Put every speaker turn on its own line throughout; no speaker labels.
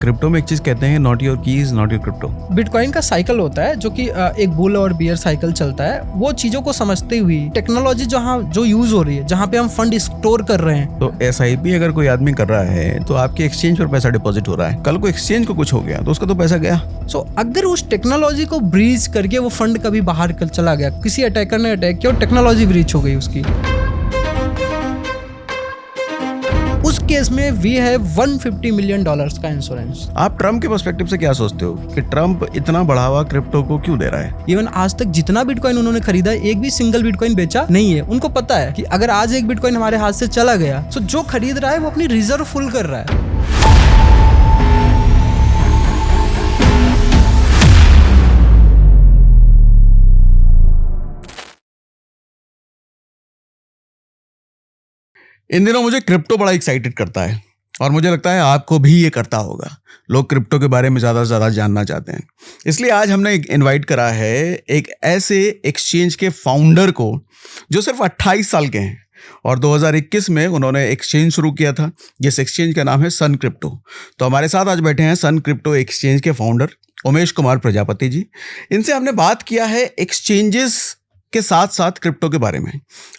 Crypto में एक चीज कहते हैं, not your keys not your crypto.
Bitcoin का साइकिल होता है जो कि एक बुल और बियर साइकिल चलता है। वो चीजों को समझते हुए टेक्नोलॉजी जो यूज हो रही है, जहाँ पे हम फंड स्टोर कर रहे हैं।
तो SIP अगर कोई आदमी कर रहा है तो आपके एक्सचेंज पर पैसा डिपॉजिट हो रहा है, कल को एक्सचेंज को कुछ हो गया तो उसका तो पैसा गया।
सो अगर उस टेक्नोलॉजी को ब्रीच करके वो फंड कभी बाहर चला गया, किसी अटैकर ने अटैक किया और टेक्नोलॉजी ब्रीच हो गई उसकी, उस केस में वी हैव $150 मिलियन का इंश्योरेंस।
आप ट्रम्प के पर्सपेक्टिव से क्या सोचते हो कि ट्रम्प इतना बढ़ावा क्रिप्टो को क्यों दे रहा है?
इवन आज तक जितना बिटकॉइन उन्होंने खरीदा, एक भी सिंगल बिटकॉइन बेचा नहीं है। उनको पता है कि अगर आज एक बिटकॉइन हमारे हाथ से चला गया तो जो खरीद रहा है वो अपनी रिजर्व फुल कर रहा है।
इन दिनों मुझे क्रिप्टो बड़ा एक्साइटेड करता है और मुझे लगता है आपको भी ये करता होगा। लोग क्रिप्टो के बारे में ज़्यादा से ज़्यादा जानना चाहते हैं, इसलिए आज हमने इनवाइट करा है एक ऐसे एक्सचेंज के फाउंडर को जो सिर्फ 28 साल के हैं और 2021 में उन्होंने एक्सचेंज शुरू किया था, जिस एक्सचेंज का नाम है सन क्रिप्टो। तो हमारे साथ आज बैठे हैं सन क्रिप्टो एक्सचेंज के फाउंडर उमेश कुमार प्रजापति जी। इनसे हमने बात किया है एक्सचेंजेस के साथ साथ क्रिप्टो के बारे में।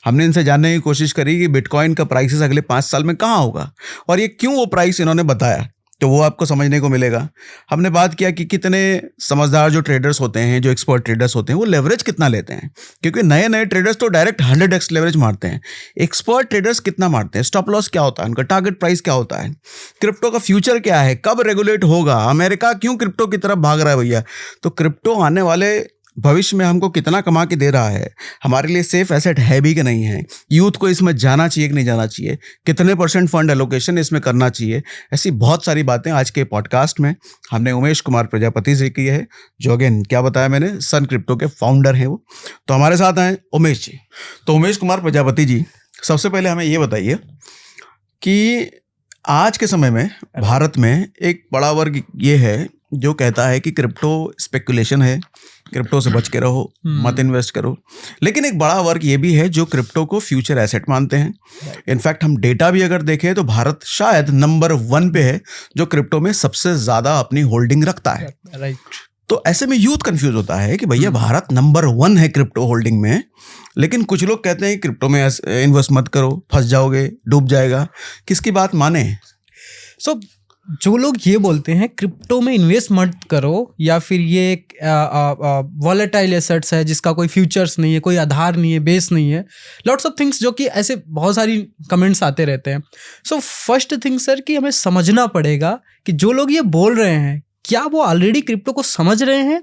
हमने इनसे जानने की कोशिश करी कि बिटकॉइन का प्राइसेस अगले 5 साल में कहाँ होगा और ये क्यों वो प्राइस इन्होंने बताया, तो वो आपको समझने को मिलेगा। हमने बात किया कि कितने समझदार जो ट्रेडर्स होते हैं, जो एक्सपर्ट ट्रेडर्स होते हैं, वो लेवरेज कितना लेते हैं, क्योंकि नए नए ट्रेडर्स तो डायरेक्ट 100x लेवरेज मारते हैं। एक्सपर्ट ट्रेडर्स कितना मारते हैं, स्टॉप लॉस क्या होता है, उनका टारगेट प्राइस क्या होता है, क्रिप्टो का फ्यूचर क्या है, कब रेगुलेट होगा, अमेरिका क्यों क्रिप्टो की तरफ भाग रहा है भैया, तो क्रिप्टो आने वाले भविष्य में हमको कितना कमा के दे रहा है, हमारे लिए सेफ एसेट है भी कि नहीं है, यूथ को इसमें जाना चाहिए कि नहीं जाना चाहिए, कितने % फंड एलोकेशन इसमें करना चाहिए। ऐसी बहुत सारी बातें आज के पॉडकास्ट में हमने उमेश कुमार प्रजापति से की है, जो अगेन क्या बताया मैंने, सन क्रिप्टो के फाउंडर हैं वो। तो हमारे साथ हैं उमेश जी। तो उमेश कुमार प्रजापति जी, सबसे पहले हमें ये बताइए कि आज के समय में भारत में एक बड़ा वर्ग ये है जो कहता है कि क्रिप्टो स्पेकुलेशन है, क्रिप्टो से बच के रहो, मत इन्वेस्ट करो। लेकिन एक बड़ा वर्ग ये भी है जो क्रिप्टो को फ्यूचर एसेट मानते हैं। इनफैक्ट हम डेटा भी अगर देखें तो भारत शायद नंबर 1 पे है जो क्रिप्टो में सबसे ज्यादा अपनी होल्डिंग रखता है।
राइट।
तो ऐसे में यूथ कंफ्यूज होता है कि भैया भारत नंबर 1 है क्रिप्टो होल्डिंग में, लेकिन कुछ लोग कहते हैं क्रिप्टो में इन्वेस्ट मत करो, फंस जाओगे, डूब जाएगा। किसकी बात माने?
जो लोग ये बोलते हैं क्रिप्टो में इन्वेस्ट मत करो, या फिर ये एक वॉलेटाइल एसेट्स है जिसका कोई फ्यूचर्स नहीं है, कोई आधार नहीं है, बेस नहीं है, लॉट्स ऑफ थिंग्स, जो कि ऐसे बहुत सारी कमेंट्स आते रहते हैं। सो फर्स्ट थिंग सर कि हमें समझना पड़ेगा कि जो लोग ये बोल रहे हैं क्या वो ऑलरेडी क्रिप्टो को समझ रहे हैं,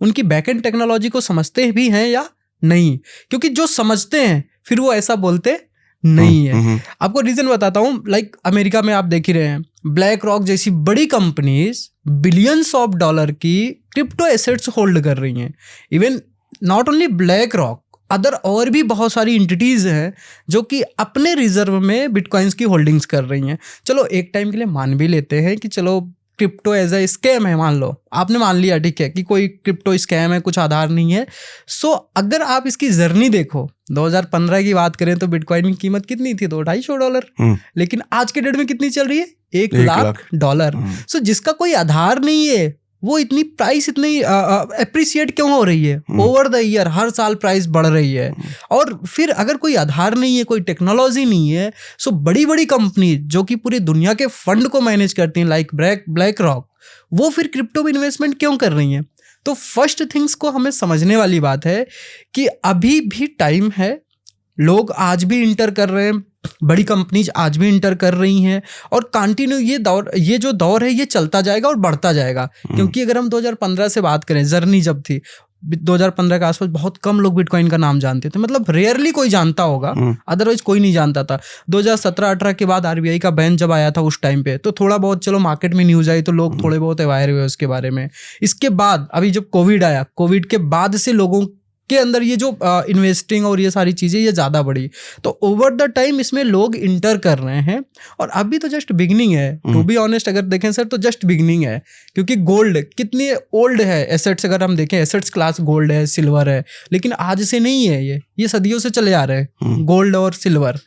उनकी बैकएंड टेक्नोलॉजी को समझते भी हैं या नहीं। क्योंकि जो समझते हैं फिर वो ऐसा बोलते नहीं है। आपको रीजन बताता हूँ। लाइक अमेरिका में आप देख ही रहे हैं, ब्लैक रॉक जैसी बड़ी कंपनीज बिलियंस ऑफ डॉलर की क्रिप्टो एसेट्स होल्ड कर रही हैं। Even not only black rock, other और भी बहुत सारी एंटिटीज हैं जो कि अपने रिजर्व में बिटकॉइंस की होल्डिंग्स कर रही हैं। चलो एक टाइम के लिए मान भी लेते हैं कि चलो क्रिप्टो एज ए स्कैम है, मान लो आपने मान लिया, ठीक है, कि कोई क्रिप्टो स्कैम है, कुछ आधार नहीं है। सो अगर आप इसकी जर्नी देखो, 2015 की बात करें तो बिटकॉइन की कीमत कितनी थी, $200-250। लेकिन आज के डेट में कितनी चल रही है, $1 लाख। सो जिसका कोई आधार नहीं है वो इतनी प्राइस इतनी एप्रिसिएट क्यों हो रही है? ओवर द ईयर हर साल प्राइस बढ़ रही है। और फिर अगर कोई आधार नहीं है, कोई टेक्नोलॉजी नहीं है, सो बड़ी बड़ी कंपनी जो कि पूरी दुनिया के फंड को मैनेज करती हैं, लाइक ब्लैक रॉक, वो फिर क्रिप्टो में इन्वेस्टमेंट क्यों कर रही हैं? तो फर्स्ट थिंग्स को हमें समझने वाली बात है कि अभी भी टाइम है, लोग आज भी इंटर कर रहे हैं, बड़ी कंपनीज आज भी इंटर कर रही हैं, और कंटिन्यू ये जो दौर है ये चलता जाएगा और बढ़ता जाएगा। क्योंकि अगर हम 2015 से बात करें, जर्नी जब थी 2015 के आसपास, बहुत कम लोग बिटकॉइन का नाम जानते थे, मतलब रेयरली कोई जानता होगा, अदरवाइज कोई नहीं जानता था। 2017-18 के बाद RBI का बैन जब आया था उस टाइम पे, तो थोड़ा बहुत चलो मार्केट में न्यूज आई तो लोग थोड़े बहुत अवेयर हुए उसके बारे में। इसके बाद अभी जब कोविड आया, कोविड के बाद से लोगों के अंदर ये जो इन्वेस्टिंग और ये सारी चीज़ें ये ज़्यादा बढ़ी, तो ओवर द टाइम इसमें लोग इंटर कर रहे हैं। और अभी तो जस्ट बिगनिंग है, टू बी ऑनेस्ट अगर देखें सर तो जस्ट बिगनिंग है। क्योंकि गोल्ड कितनी ओल्ड है, एसेट्स अगर हम देखें, एसेट्स क्लास गोल्ड है, सिल्वर है, लेकिन आज से नहीं है, ये सदियों से चले आ रहे हैं गोल्ड और सिल्वर।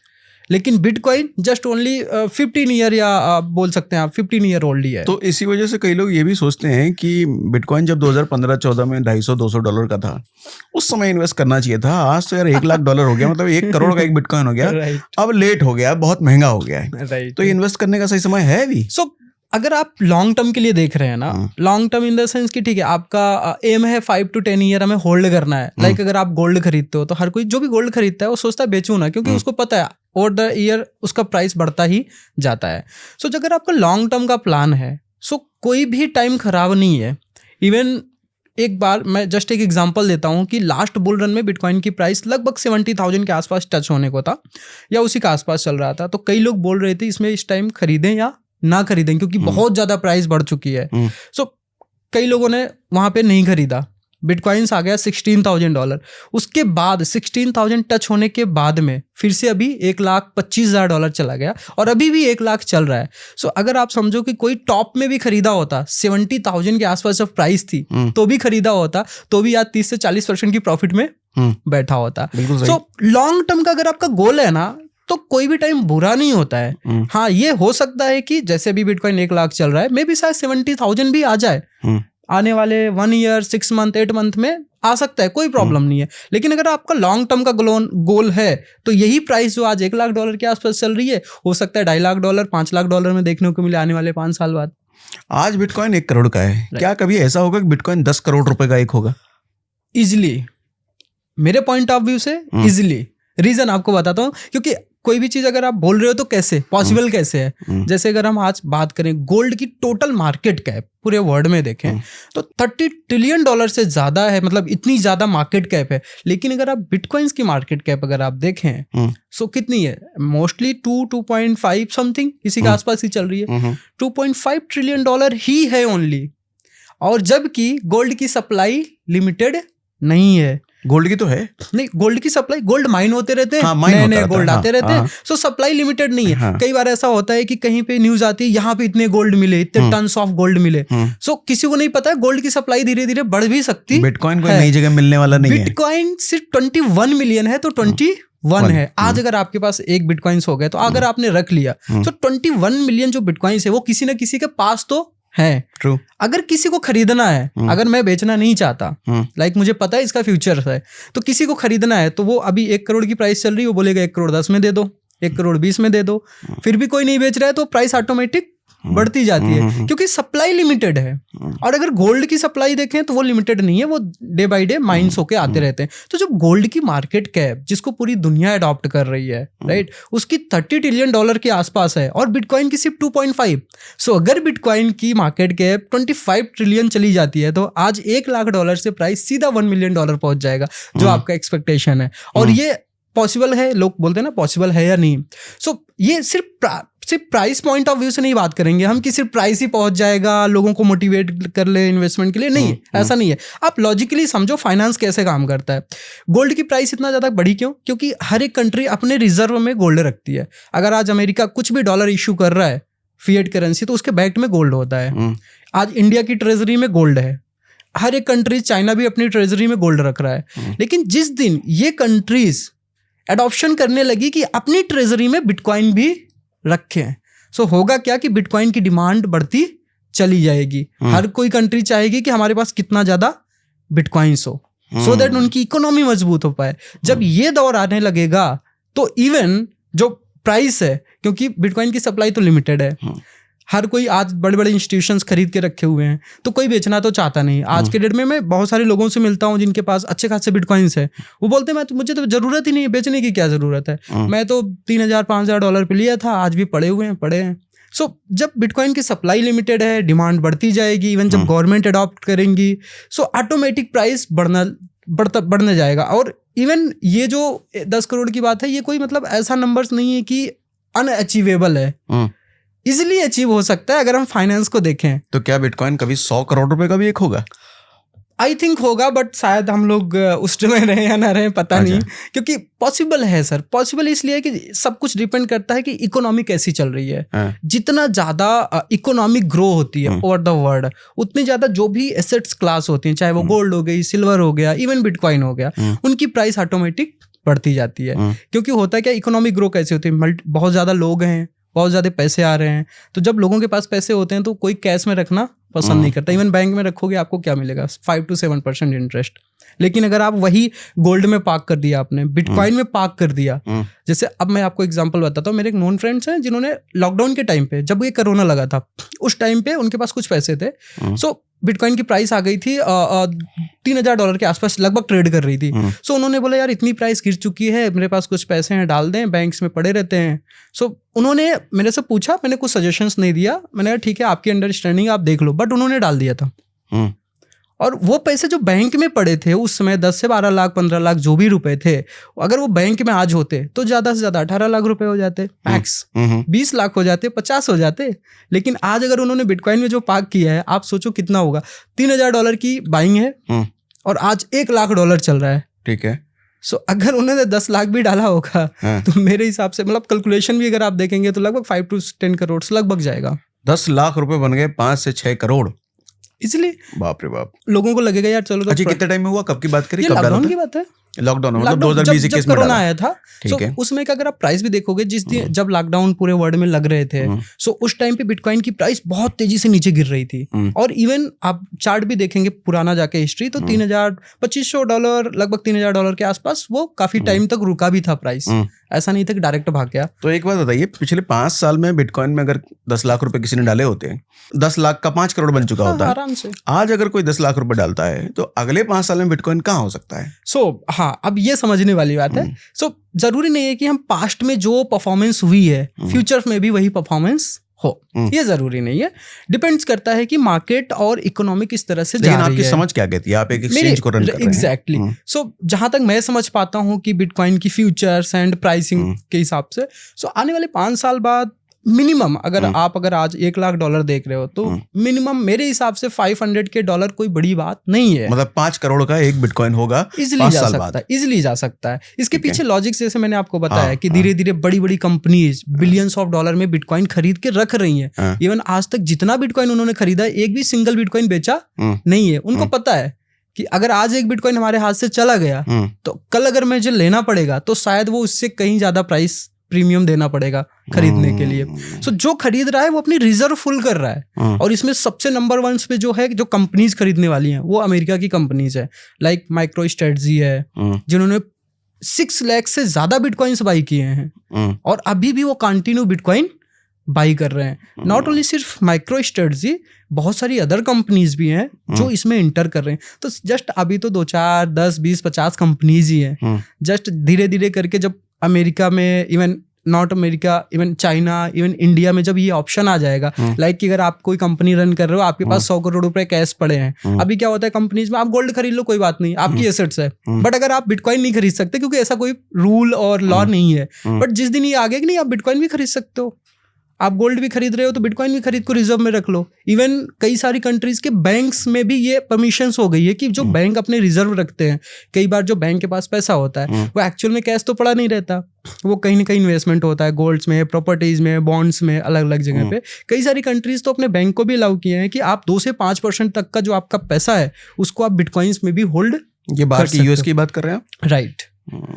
लेकिन बिटकॉइन जस्ट ओनली 15 ईयर या बोल सकते हैं आप 15 ईयर ओल्ड ही है।
तो इसी वजह से कई लोग ये भी सोचते हैं कि बिटकॉइन जब 2015-14 में $250-200 का था, उस समय इन्वेस्ट करना चाहिए था। आज तो यार $1 लाख हो गया, मतलब 1 करोड़ का एक बिटकॉइन हो गया।
राइट
अब लेट हो गया, बहुत महंगा हो गया है।
राइट।
तो ये इन्वेस्ट करने का सही समय है भी।
सो अगर आप लॉन्ग टर्म के लिए देख रहे हैं ना, long term in the sense कि ठीक है आपका एम है 5 to 10 ईयर हमें होल्ड करना है। लाइक अगर आप गोल्ड खरीदते हो तो हर कोई जो भी गोल्ड खरीदता है वो सोचता है बेचूं ना, क्योंकि उसको पता है ओवर द ईयर उसका प्राइस बढ़ता ही जाता है। सो अगर आपका लॉन्ग टर्म का प्लान है, सो कोई भी टाइम खराब नहीं है। इवन एक बार मैं जस्ट एक एग्जांपल देता हूँ कि लास्ट बुल रन में बिटकॉइन की प्राइस लगभग 70,000 के आसपास टच होने को था या उसी के आसपास चल रहा था। तो कई लोग बोल रहे थे इसमें इस टाइम खरीदें या ना खरीदें, क्योंकि बहुत ज़्यादा प्राइस बढ़ चुकी है। सो कई लोगों ने वहाँ पे नहीं खरीदा। बिटकॉइंस आ गया $16,000। उसके बाद 16,000 टच होने के बाद में फिर से अभी $1,25,000 चला गया और अभी भी 1 लाख चल रहा है। सो अगर आप समझो कि कोई टॉप में भी खरीदा होता, 70,000 के आसपास जब प्राइस थी तो भी खरीदा होता, तो भी आज 30 से 40% की प्रॉफिट में बैठा होता। सो लॉन्ग टर्म का अगर आपका गोल है ना, तो कोई भी टाइम बुरा नहीं होता है। हाँ, ये हो सकता है कि जैसे अभी बिटकॉइन 1 लाख चल रहा है, मे भी शायद 70,000 भी आ जाए आने वाले 1 ईयर 6 मंथ 8 मंथ में आ सकता है, कोई प्रॉब्लम नहीं है। लेकिन अगर आपका लॉन्ग टर्म का गोल है तो यही प्राइस जो आज $1 लाख के आसपास चल रही है, हो सकता है $2.5 लाख $5 लाख में देखने को मिले आने वाले 5 साल बाद।
आज बिटकॉइन 1 करोड़ का है, क्या कभी ऐसा होगा कि बिटकॉइन 10 करोड़ रुपए का एक होगा?
इजिली, मेरे पॉइंट ऑफ व्यू से इजिली। रीजन आपको बताता हूँ, क्योंकि कोई भी चीज अगर आप बोल रहे हो तो कैसे पॉसिबल कैसे है। जैसे अगर हम आज बात करें गोल्ड की टोटल मार्केट कैप पूरे वर्ल्ड में देखें तो $30 ट्रिलियन से ज्यादा है, मतलब इतनी ज्यादा मार्केट कैप है। लेकिन अगर आप बिटकॉइंस की मार्केट कैप अगर आप देखें सो कितनी है, मोस्टली 2.5 समथिंग इसी के आसपास ही चल रही है। $2.5 ट्रिलियन ही है ओनली, और जबकि गोल्ड की सप्लाई लिमिटेड नहीं है।
गोल्ड की तो है
नहीं, गोल्ड की सप्लाई, गोल्ड माइन होते रहते हैं,
नए
नए गोल्ड आते रहते हैं, सो सप्लाई लिमिटेड नहीं है। कई बार ऐसा होता है कि कहीं पे न्यूज आती है यहाँ पे इतने गोल्ड मिले, इतने टन्स ऑफ गोल्ड मिले। सो किसी को नहीं पता है गोल्ड की सप्लाई धीरे धीरे बढ़ भी सकती।
बिटकॉइन कोई नई जगह मिलने वाला नहीं है।
बिटकॉइन सिर्फ 21 मिलियन है, तो 21 है। आज अगर आपके पास एक बिटकॉइंस हो गए तो अगर आपने रख लिया तो 21 मिलियन जो बिटकॉइंस है वो किसी ना किसी के पास तो है।
ट्रू।
अगर किसी को खरीदना है, अगर मैं बेचना नहीं चाहता, लाइक मुझे पता है इसका फ्यूचर है, तो किसी को खरीदना है तो वो अभी 1 करोड़ की प्राइस चल रही है, वो बोलेगा 1 करोड़ 10 में दे दो, 1 करोड़ 20 में दे दो। फिर भी कोई नहीं बेच रहा है तो प्राइस ऑटोमेटिक बढ़ती जाती है, क्योंकि सप्लाई लिमिटेड है। और अगर गोल्ड की सप्लाई देखें तो वो लिमिटेड नहीं है, वो डे बाय डे माइंस होके आते रहते हैं। तो जो गोल्ड की मार्केट कैप जिसको पूरी दुनिया अडॉप्ट कर रही है, राइट, उसकी $30 ट्रिलियन के आसपास है और बिटकॉइन की सिर्फ 2.5। सो अगर बिटकॉइन की मार्केट कैप 25 ट्रिलियन चली जाती है तो आज $1 लाख से प्राइस सीधा $1 मिलियन पहुंच जाएगा, जो आपका एक्सपेक्टेशन है। और ये पॉसिबल है, लोग बोलते हैं ना पॉसिबल है या नहीं। सो ये सिर्फ प्राइस पॉइंट ऑफ व्यू से नहीं बात करेंगे हम कि सिर्फ प्राइस ही पहुंच जाएगा, लोगों को मोटिवेट कर ले इन्वेस्टमेंट के लिए, नहीं, ऐसा नहीं है। आप लॉजिकली समझो फाइनेंस कैसे काम करता है। गोल्ड की प्राइस इतना ज़्यादा बढ़ी क्यों? क्योंकि हर एक कंट्री अपने रिजर्व में गोल्ड रखती है। अगर आज अमेरिका कुछ भी डॉलर इशू कर रहा है फिएट करेंसी, तो उसके बैक में गोल्ड होता है। आज इंडिया की ट्रेजरी में गोल्ड है, हर एक कंट्री, चाइना भी अपनी ट्रेजरी में गोल्ड रख रहा है। लेकिन जिस दिन ये कंट्रीज एडॉप्शन करने लगी कि अपनी ट्रेजरी में बिटकॉइन भी रखें, सो होगा क्या कि बिटकॉइन की डिमांड बढ़ती चली जाएगी। हर कोई कंट्री चाहेगी कि हमारे पास कितना ज्यादा बिटकॉइंस हो, सो दैट उनकी इकोनॉमी मजबूत हो पाए। जब ये दौर आने लगेगा तो इवन जो प्राइस है, क्योंकि बिटकॉइन की सप्लाई तो लिमिटेड है, हर कोई आज बड़े बड़े इंस्टीट्यूशंस खरीद के रखे हुए हैं, तो कोई बेचना तो चाहता नहीं। आज के डेट में मैं बहुत सारे लोगों से मिलता हूँ जिनके पास अच्छे खासे बिटकॉइंस है, वो बोलते हैं मुझे तो जरूरत ही नहीं है, बेचने की क्या जरूरत है, मैं तो $3,000-5,000 पे लिया था, आज भी पड़े हैं। सो जब बिटकॉइन की सप्लाई लिमिटेड है, डिमांड बढ़ती जाएगी, इवन जब गवर्नमेंट अडॉप्ट करेंगी, सो ऑटोमेटिक प्राइस बढ़ने जाएगा। और इवन ये जो 10 करोड़ की बात है, ये कोई मतलब ऐसा नंबर्स नहीं है कि अनअचीवेबल है, इजिली अचीव हो सकता है अगर हम फाइनेंस को देखें।
तो क्या बिटकॉइन कभी 100 करोड़ रुपए का भी एक होगा?
आई थिंक होगा, बट शायद हम लोग उस में रहे या ना रहे पता नहीं, क्योंकि पॉसिबल है सर। पॉसिबल इसलिए कि सब कुछ डिपेंड करता है कि इकोनॉमी कैसी चल रही है। जितना ज्यादा इकोनॉमिक ग्रो होती है ओवर द वर्ल्ड, उतनी ज्यादा जो भी एसेट्स क्लास होती हैं, चाहे वो गोल्ड हो गई, सिल्वर हो गया, इवन बिटकॉइन हो गया, उनकी प्राइस ऑटोमेटिक बढ़ती जाती है। क्योंकि होता है क्या, इकोनॉमिक ग्रो कैसे होती है, बहुत ज़्यादा लोग हैं, बहुत ज़्यादा पैसे आ रहे हैं, तो जब लोगों के पास पैसे होते हैं तो कोई कैश में रखना पसंद नहीं करता। इवन बैंक में रखोगे आपको क्या मिलेगा, 5 to 7% इंटरेस्ट। लेकिन अगर आप वही गोल्ड में पार्क कर दिया, आपने बिटकॉइन में पार्क कर दिया, जैसे अब मैं आपको एग्जांपल बताता हूँ। मेरे एक नोन फ्रेंड्स हैं जिन्होंने लॉकडाउन के टाइम पे, जब ये कोरोना लगा था, उस टाइम पे उनके पास कुछ पैसे थे, सो बिटकॉइन की प्राइस आ गई थी $3,000 के आसपास लगभग ट्रेड कर रही थी। सो उन्होंने बोला यार इतनी प्राइस गिर चुकी है, मेरे पास कुछ पैसे हैं, डाल दें, बैंक्स में पड़े रहते हैं। सो उन्होंने मेरे से पूछा, मैंने कुछ सजेशंस नहीं दिया, मैंने कहा ठीक है आपकी अंडरस्टैंडिंग, आप देख लो, बट उन्होंने डाल दिया था। और वो पैसे जो बैंक में पड़े थे उस समय 10 से 12 लाख 15 लाख जो भी रुपए थे, अगर वो बैंक में आज होते तो ज्यादा से ज्यादा 18 लाख रुपए हो जाते मैक्स, 20 लाख हो जाते, 50 हो जाते। लेकिन आज अगर उन्होंने बिटकॉइन में जो पार्क किया है, आप सोचो कितना होगा। $3,000 की बाइंग है और आज $1 लाख चल रहा है। ठीक है। सो अगर उन्होंने 10 लाख भी डाला होगा तो मेरे हिसाब से, मतलब कैलकुलेशन भी अगर आप देखेंगे तो लगभग 5 to 10 करोड़ लगभग जाएगा।
10 लाख रुपए बन गए 5 से 6 करोड़
इसलिए
बाप रे बाप।
लोगों को लगेगा यार चलो तो
अच्छा, कितने टाइम में हुआ, कब की बात करी, कब
लॉकडाउन की बात है,
लॉकडाउन मतलब 2020-21 में
कोरोना आया था।
ठीक है।
उसमें का अगर आप प्राइस भी देखोगे, जिस दिन जब लॉकडाउन पूरे वर्ल्ड में लग रहे थे, सो उस टाइम पे बिटकॉइन की प्राइस बहुत तेजी से नीचे गिर रही थी। और इवन आप चार्ट भी देखेंगे पुराना जाके हिस्ट्री, तो $3,200 लगभग $3,000 के आसपास वो काफी टाइम तक रुका भी था प्राइस, ऐसा नहीं था कि डायरेक्ट भाग गया।
तो एक बात बताइए, पिछले 5 साल में बिटकॉइन में अगर 10 लाख रुपए किसी ने डाले होते हैं, 10 लाख का 5 करोड़ बन चुका होता है
आराम से।
आज अगर कोई 10 लाख रुपए डालता है तो अगले 5 साल में बिटकॉइन कहाँ हो सकता है?
हाँ, अब ये समझने वाली बात है। जरूरी नहीं है कि हम पास्ट में जो परफॉर्मेंस हुई है फ्यूचर में भी वही परफॉर्मेंस हो, ये जरूरी नहीं है। डिपेंड्स करता है कि मार्केट और इकोनॉमिक इस तरह से जा रही है।
आपकी समझ क्या कहती है, आप एक एक्सचेंज को रन कर रहे हैं।
एग्जैक्टली। सो जहां तक मैं समझ पाता हूं कि बिटकॉइन की फ्यूचर्स एंड प्राइसिंग के हिसाब से, सो आने वाले 5 साल बाद मिनिमम अगर आज $1 लाख देख रहे हो तो मिनिमम मेरे हिसाब से $500 कोई बड़ी बात नहीं है।
मतलब 5 करोड़ का एक बिटकॉइन होगा
इजिली जा सकता है। इसके पीछे लॉजिक जैसे मैंने आपको बताया कि धीरे धीरे बड़ी बड़ी कंपनीज बिलियंस ऑफ डॉलर में बिटकॉइन खरीद के रख रही हैं। इवन आज तक जितना बिटकॉइन उन्होंने खरीदा, एक भी सिंगल बिटकॉइन बेचा नहीं है। उनको पता है कि अगर आज एक बिटकॉइन हमारे हाथ से चला गया तो कल अगर मुझे लेना पड़ेगा तो शायद वो उससे कहीं ज्यादा प्राइस प्रीमियम देना पड़ेगा खरीदने के लिए। सो जो खरीद रहा है वो अपनी रिजर्व फुल कर रहा है। और इसमें सबसे नंबर 1 पे जो है, जो कंपनीज खरीदने वाली हैं, वो अमेरिका की कंपनीज है, लाइक माइक्रो स्ट्रेटजी है, जिन्होंने 6 लाख से ज्यादा बिटकॉइंस बाई किए हैं और अभी भी वो कंटिन्यू बिटकॉइन बाई कर रहे हैं। नॉट ओनली सिर्फ माइक्रो स्ट्रेटजी, बहुत सारी अदर कंपनीज भी हैं जो इसमें इंटर कर रहे हैं। तो जस्ट अभी तो 2, 4, 10, 20, 50 कंपनीज ही हैं। जस्ट धीरे धीरे करके जब अमेरिका में, even not America, even China, even India में जब ये ऑप्शन आ जाएगा, लाइक कि अगर आप कोई कंपनी रन कर रहे हो, आपके पास 100 करोड़ रुपए कैश पड़े हैं। अभी क्या होता है कंपनीज में, आप गोल्ड खरीद लो कोई बात नहीं, आपकी एसेट्स है, बट अगर आप बिटकॉइन नहीं खरीद सकते क्योंकि ऐसा कोई रूल और लॉ नहीं है। बट जिस दिन ये आ गया कि नहीं आप बिटकॉइन भी खरीद सकते हो, आप गोल्ड भी खरीद रहे हो तो बिटकॉइन भी खरीद को रिजर्व में रख लो। इवन कई सारी कंट्रीज के बैंक्स में भी ये परमिशंस हो गई है कि जो बैंक अपने रिजर्व रखते हैं, कई बार जो बैंक के पास पैसा होता है वो एक्चुअल में कैश तो पड़ा नहीं रहता, वो कहीं ना कहीं इन्वेस्टमेंट होता है, गोल्ड्स में, प्रॉपर्टीज में, बॉन्ड्स में, अलग अलग जगह पे। कई सारी कंट्रीज तो अपने बैंक को भी अलाउ किए हैं कि आप 2 से 5% तक का जो आपका पैसा है उसको आप बिटकॉइंस में भी होल्ड।
ये बाहर की यूएस की बात कर रहे हैं आप?
राइट।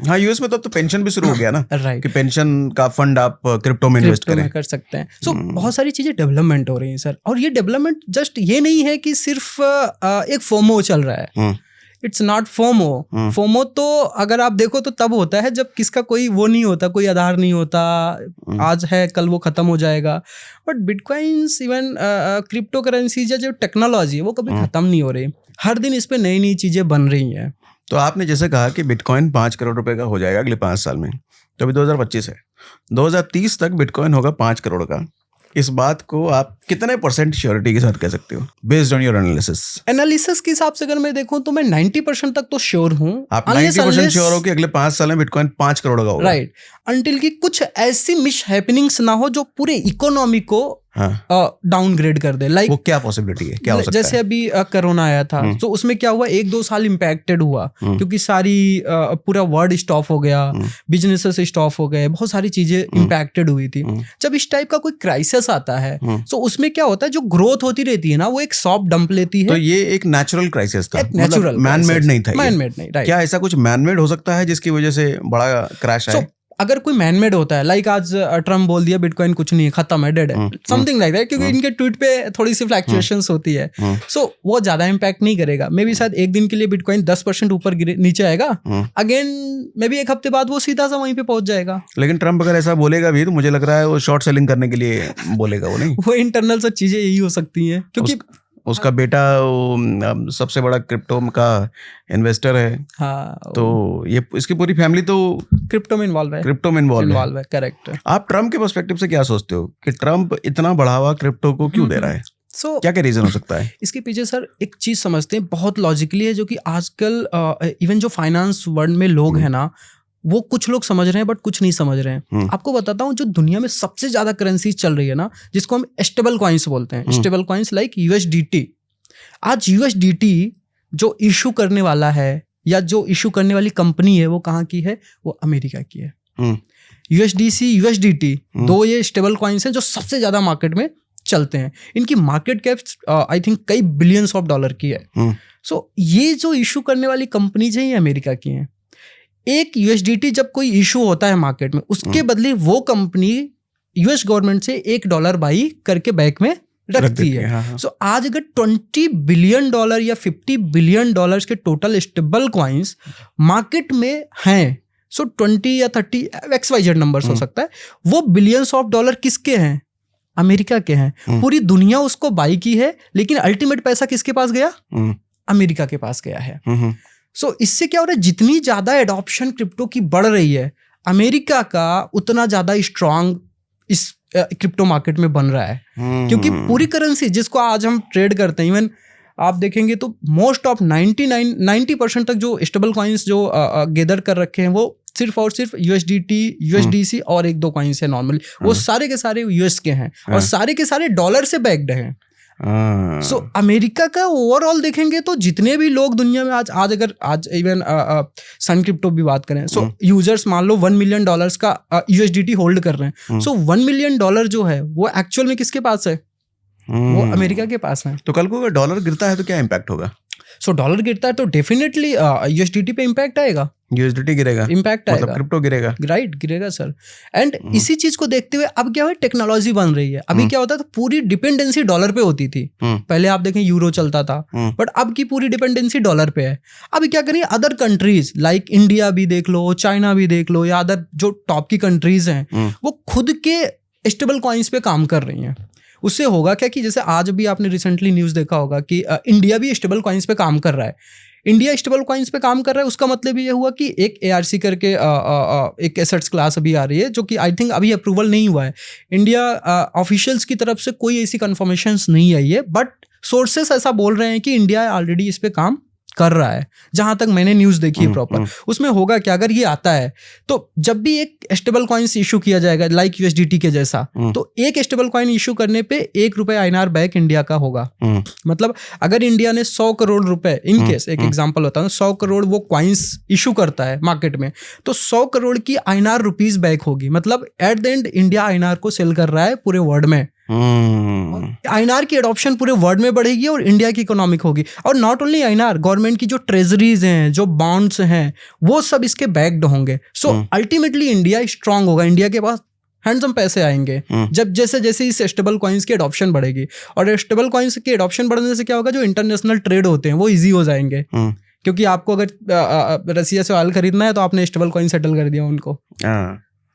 हाँ, यूएस में तो पेंशन भी शुरू हो गया ना,
राइट,
कि पेंशन का फंड आप क्रिप्टो में इन्वेस्ट करें,
कर सकते हैं। सो बहुत सारी चीजें डेवलपमेंट हो रही हैं सर। और ये डेवलपमेंट जस्ट ये नहीं है कि सिर्फ एक फोमो चल रहा है। It's not FOMO. फोमो तो अगर आप देखो तो तब होता है जब किसका कोई वो नहीं होता, कोई आधार नहीं होता, आज है कल वो खत्म हो जाएगा। But bitcoins, even crypto currencies या जो टेक्नोलॉजी है वो कभी खत्म नहीं हो रही। हर दिन इस पे नई नई चीजें बन रही हैं।
तो आपने जैसे कहा कि बिटकॉइन 5 करोड़ रुपए का हो जाएगा अगले 5 साल में, तो अभी 2025 है, 2030 तक बिटकॉइन होगा 5 करोड़ का। इस बात को आप कितने % श्योरिटी के साथ कह सकते हो, बेस्ड ऑन योर एनालिसिस
के हिसाब से अगर मैं देखूं तो मैं 90% तक तो श्योर हूं।
आप 90% श्योर हो कि अगले 5 साल में बिटकॉइन 5 करोड़ का होगा?
राइट, अंटिल की कुछ ऐसी मिस हैपनिंग्स ना हो जो पूरे इकोनॉमी को डाउनग्रेड कर दे।
वो क्या पॉसिबिलिटी है, क्या हो सकता
जैसे
है?
अभी कोरोना आया था, तो उसमें क्या हुआ, 1-2 साल इम्पैक्टेड हुआ क्योंकि सारी पूरा वर्ल्ड स्टॉप हो गया, बिजनेसेस स्टॉप हो गए, बहुत सारी चीजें इम्पैक्टेड हुई थी। जब इस टाइप का कोई क्राइसिस आता है तो उसमें क्या होता है, जो ग्रोथ होती रहती है ना, वो एक सॉफ्ट डंप लेती है।
तो ये एक नेचुरल क्राइसिस था,
नेचुरल,
मैन मेड नहीं था।
मैन मेड नहीं, राइट।
क्या ऐसा कुछ मैन मेड हो सकता है जिसकी वजह से बड़ा क्रैश आए?
अगर कोई मैनमेड होता है, लाइक आज ट्रम्प बोल दिया बिटकॉइन कुछ नहीं है, खत्म है, डेड है, समथिंग लाइक दैट, क्योंकि इनके ट्वीट पे थोड़ी सी फ्लक्चुएशंस होती है, सो वो ज्यादा इम्पैक्ट नहीं करेगा। मे बी शायद एक दिन के लिए बिटकॉइन 10% ऊपर नीचे आएगा, अगेन मे बी एक हफ्ते बाद वो सीधा सा वहीं पे पहुंच जाएगा।
लेकिन ट्रम्प अगर ऐसा बोलेगा भी तो मुझे लग रहा है वो शॉर्ट सेलिंग करने के लिए बोलेगा, वो नहीं।
वो इंटरनल सब चीजें यही हो सकती हैं, क्योंकि
उसका बेटा सबसे बड़ा क्रिप्टो का इन्वेस्टर है।
हाँ,
तो ये इसकी पूरी फैमिली तो
क्रिप्टो में इन्वॉल्व है। करेक्ट।
आप ट्रम्प के पर्सपेक्टिव से क्या सोचते हो कि ट्रम्प इतना बढ़ावा क्रिप्टो को क्यों दे रहा है? क्या रीजन हो सकता है
इसके पीछे? सर एक चीज समझते हैं, बहुत लॉजिकली है, जो कि आजकल इवन जो फाइनेंस वर्ल्ड में लोग हैं ना, वो कुछ लोग समझ रहे हैं बट कुछ नहीं समझ रहे हैं। आपको बताता हूँ, जो दुनिया में सबसे ज्यादा करेंसी चल रही है ना, जिसको हम स्टेबल कॉइन्स बोलते हैं, स्टेबल कॉइन्स लाइक USDT। आज USDT जो इशू करने वाला है या जो इशू करने वाली कंपनी है, वो कहाँ की है? वो अमेरिका की है। USDC, USDT दो ये स्टेबल कॉइन्स हैं जो सबसे ज्यादा मार्केट में चलते हैं। इनकी मार्केट कैप आई थिंक कई बिलियंस ऑफ डॉलर की है। सो ये जो इशू करने वाली कंपनीज हैं, ये अमेरिका की हैं। एक USDT जब कोई इशू होता है मार्केट में, उसके बदले वो कंपनी US गवर्नमेंट से $1 बाई करके बैंक में रखती है।
हाँ।
सो आज अगर $20 बिलियन या $50 बिलियन के टोटल स्टेबल कॉइन्स मार्केट में हैं, सो 20 या 30 XYZ नंबर्स हो सकता है, वो बिलियंस ऑफ डॉलर किसके हैं? अमेरिका के हैं। पूरी दुनिया उसको बाई की है, लेकिन अल्टीमेट पैसा किसके पास गया? अमेरिका के पास गया है। सो इससे क्या हो रहा है, जितनी ज्यादा एडॉप्शन क्रिप्टो की बढ़ रही है, अमेरिका का उतना ज्यादा स्ट्रांग इस क्रिप्टो मार्केट में बन रहा है। क्योंकि पूरी करेंसी जिसको आज हम ट्रेड करते हैं, इवन आप देखेंगे तो मोस्ट ऑफ 90% तक जो स्टेबल कॉइन्स जो गैदर कर रखे हैं, वो सिर्फ और सिर्फ USDT, USDC और 1-2 कॉइन्स है नॉर्मली। वो सारे के सारे US के हैं और सारे के सारे डॉलर से बैक्ड हैं। सो अमेरिका का ओवरऑल देखेंगे तो जितने भी लोग दुनिया में आज इवन सन क्रिप्टो भी बात करें, सो यूजर्स मान लो $1 मिलियन का USDT होल्ड कर रहे हैं। सो $1 मिलियन जो है वो एक्चुअल में किसके पास है? वो अमेरिका के पास है।
तो कल को अगर डॉलर गिरता है तो क्या इम्पैक्ट होगा?
सो डॉलर गिरता है तो डेफिनेटली USDT पे इम्पैक्ट आएगा,
USDT गिरेगा,
इम्पैक्ट आएगा,
मतलब क्रिप्टो गिरेगा,
राइट, गिरेगा सर। एंड इसी चीज को देखते हुए अब क्या हुआ, टेक्नोलॉजी बन रही है। अभी क्या होता था, पूरी डिपेंडेंसी डॉलर पे होती थी। पहले आप देखें यूरो चलता था, बट अब की पूरी डिपेंडेंसी डॉलर पे है। अभी क्या करिए, अदर कंट्रीज लाइक इंडिया भी देख लो, चाइना भी देख लो, या अदर जो टॉप की कंट्रीज हैं, वो खुद के स्टेबल कॉइन्स पे काम कर रही हैं। उससे होगा क्या कि जैसे आज भी आपने रिसेंटली न्यूज़ देखा होगा कि इंडिया भी स्टेबल कॉइन्स पे काम कर रहा है। इंडिया स्टेबल कॉइन्स पे काम कर रहा है, उसका मतलब ये हुआ कि एक ARC करके एक एसेट्स क्लास अभी आ रही है, जो कि आई थिंक अभी अप्रूवल नहीं हुआ है। इंडिया ऑफिशियल्स की तरफ से कोई ऐसी कंफर्मेशंस नहीं आई है, बट सोर्सेस ऐसा बोल रहे हैं कि इंडिया ऑलरेडी इस पे काम कर रहा है। जहां तक मैंने न्यूज़ देखी है प्रॉपर, उसमें होगा क्या, अगर ये आता है तो जब भी एक स्टेबल कॉइन्स इशू किया जाएगा लाइक USDT के जैसा, तो एक स्टेबल कॉइन इशू करने पे ₹1 INR बैक इंडिया का होगा। मतलब अगर इंडिया ने 100 करोड़ रुपए, इन केस एक एग्जांपल होता है, 100 करोड़ वो कॉइन्स इशू करता है मार्केट में, तो 100 करोड़ की INR रुपीज बैक होगी। मतलब at the end India INR को सेल कर रहा है पूरे वर्ल्ड में। INR की एडॉप्शन पूरे वर्ल्ड में बढ़ेगी और इंडिया की इकोनॉमिक होगी। और नॉट ओनली INR, गवर्नमेंट की जो ट्रेजरीज हैं, जो बॉन्ड्स हैं, वो सब इसके बैक्ड होंगे। सो अल्टीमेटली इंडिया स्ट्रांग होगा, इंडिया के पास हैंडसम पैसे आएंगे जब जैसे जैसे इस स्टेबल कॉइन्स की एडॉप्शन बढ़ेगी। और स्टेबल कॉइन्स की एडॉप्शन बढ़ने से क्या होगा, जो इंटरनेशनल ट्रेड होते हैं वो ईजी हो जाएंगे। क्योंकि आपको अगर रसिया से ऑयल खरीदना है तो आपने स्टेबल कॉइन सेटल कर दिया उनको,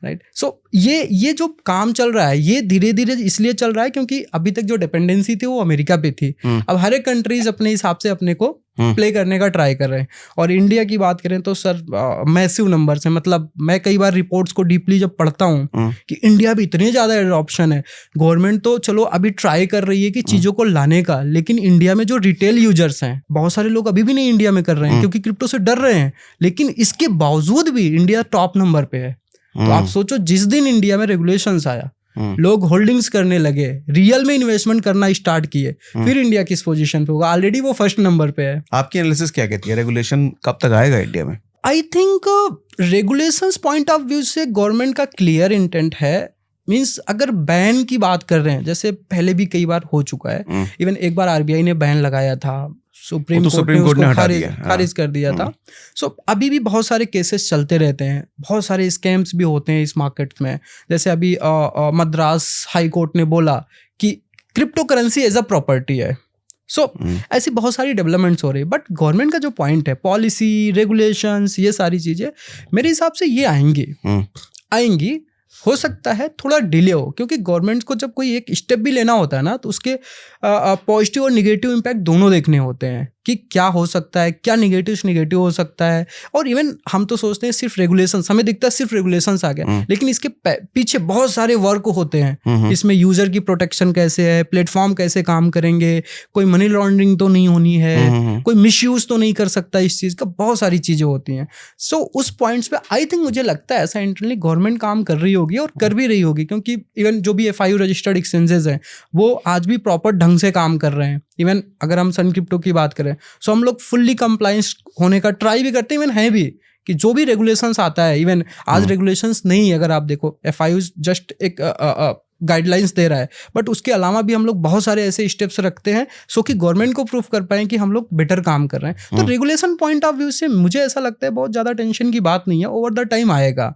राइट। सो ये जो काम चल रहा है, ये धीरे धीरे इसलिए चल रहा है क्योंकि अभी तक जो डिपेंडेंसी थी वो अमेरिका पे थी। अब हर एक कंट्रीज अपने हिसाब से अपने को प्ले करने का ट्राई कर रहे हैं। और इंडिया की बात करें तो सर मैसिव नंबर्स है। मतलब मैं कई बार रिपोर्ट्स को डीपली जब पढ़ता हूँ कि इंडिया भी इतने ज़्यादा एडॉप्शन है। गवर्नमेंट तो चलो अभी ट्राई कर रही है कि चीज़ों को लाने का, लेकिन इंडिया में जो रिटेल यूजर्स हैं बहुत सारे लोग अभी भी नहीं इंडिया में कर रहे हैं क्योंकि क्रिप्टो से डर रहे हैं। लेकिन इसके बावजूद भी इंडिया टॉप नंबर पे है। तो आप सोचो जिस दिन इंडिया में रेगुलेशंस आया लोग होल्डिंग्स करने लगे, रियल में इन्वेस्टमेंट करना स्टार्ट किए, फिर इंडिया किस पोजीशन पे होगा? ऑलरेडी वो फर्स्ट नंबर पे है।
आपकी एनालिसिस क्या कहती है, रेगुलेशन कब तक आएगा इंडिया में?
I think regulations point of view से गवर्नमेंट का क्लियर इंटेंट है। मीन्स अगर बैन की बात कर रहे हैं, जैसे पहले भी कई बार हो चुका है, इवन एक बार आरबीआई ने बैन लगाया था, सुप्रीम कोर्ट ने खारिज कर दिया था। सो अभी भी बहुत सारे केसेस चलते रहते हैं, बहुत सारे स्कैम्स भी होते हैं इस मार्केट में। जैसे अभी मद्रास हाई कोर्ट ने बोला कि crypto currency as a property है। सो ऐसी बहुत सारी डेवलपमेंट्स हो रही है, बट गवर्नमेंट का जो पॉइंट है, पॉलिसी, रेगुलेशंस, ये सारी चीज़ें मेरे हिसाब से ये आएंगी। हो सकता है थोड़ा डिले हो, क्योंकि गवर्नमेंट को जब कोई एक स्टेप भी लेना होता है ना, तो उसके पॉजिटिव और निगेटिव इम्पैक्ट दोनों देखने होते हैं कि क्या हो सकता है, क्या निगेटिव हो सकता है। और इवन हम तो सोचते हैं सिर्फ रेगुलेशंस, हमें दिखता है सिर्फ रेगुलेशंस आ गया, लेकिन इसके पीछे बहुत सारे वर्क होते हैं। इसमें यूजर की प्रोटेक्शन कैसे है, प्लेटफॉर्म कैसे काम करेंगे, कोई मनी लॉन्ड्रिंग तो नहीं होनी है, कोई मिसयूज तो नहीं कर सकता इस चीज़ का, बहुत सारी चीज़ें होती हैं। सो उस पॉइंट्स पे आई थिंक मुझे लगता है ऐसा इंटरनली गवर्नमेंट काम कर रही होगी और कर भी रही होगी, क्योंकि इवन जो भी FIU रजिस्टर्ड एक्सचेंजेस हैं वो आज भी प्रॉपर ढंग से काम कर रहे हैं। इवन अगर हम सन क्रिप्टो की बात करें, सो हम लोग फुल्ली कंप्लायंस होने का ट्राई भी करते हैं, इवन है भी कि जो भी रेगुलेशंस आता है, इवन आज रेगुलेशंस नहीं, अगर आप देखो FIU जस्ट एक गाइडलाइंस दे रहा है, बट उसके अलावा भी हम लोग बहुत सारे ऐसे स्टेप्स रखते हैं सो कि गवर्नमेंट को प्रूफ कर पाएं कि हम लोग बेटर काम कर रहे हैं। तो रेगुलेशन पॉइंट ऑफ व्यू से मुझे ऐसा लगता है बहुत ज़्यादा टेंशन की बात नहीं है, ओवर द टाइम आएगा।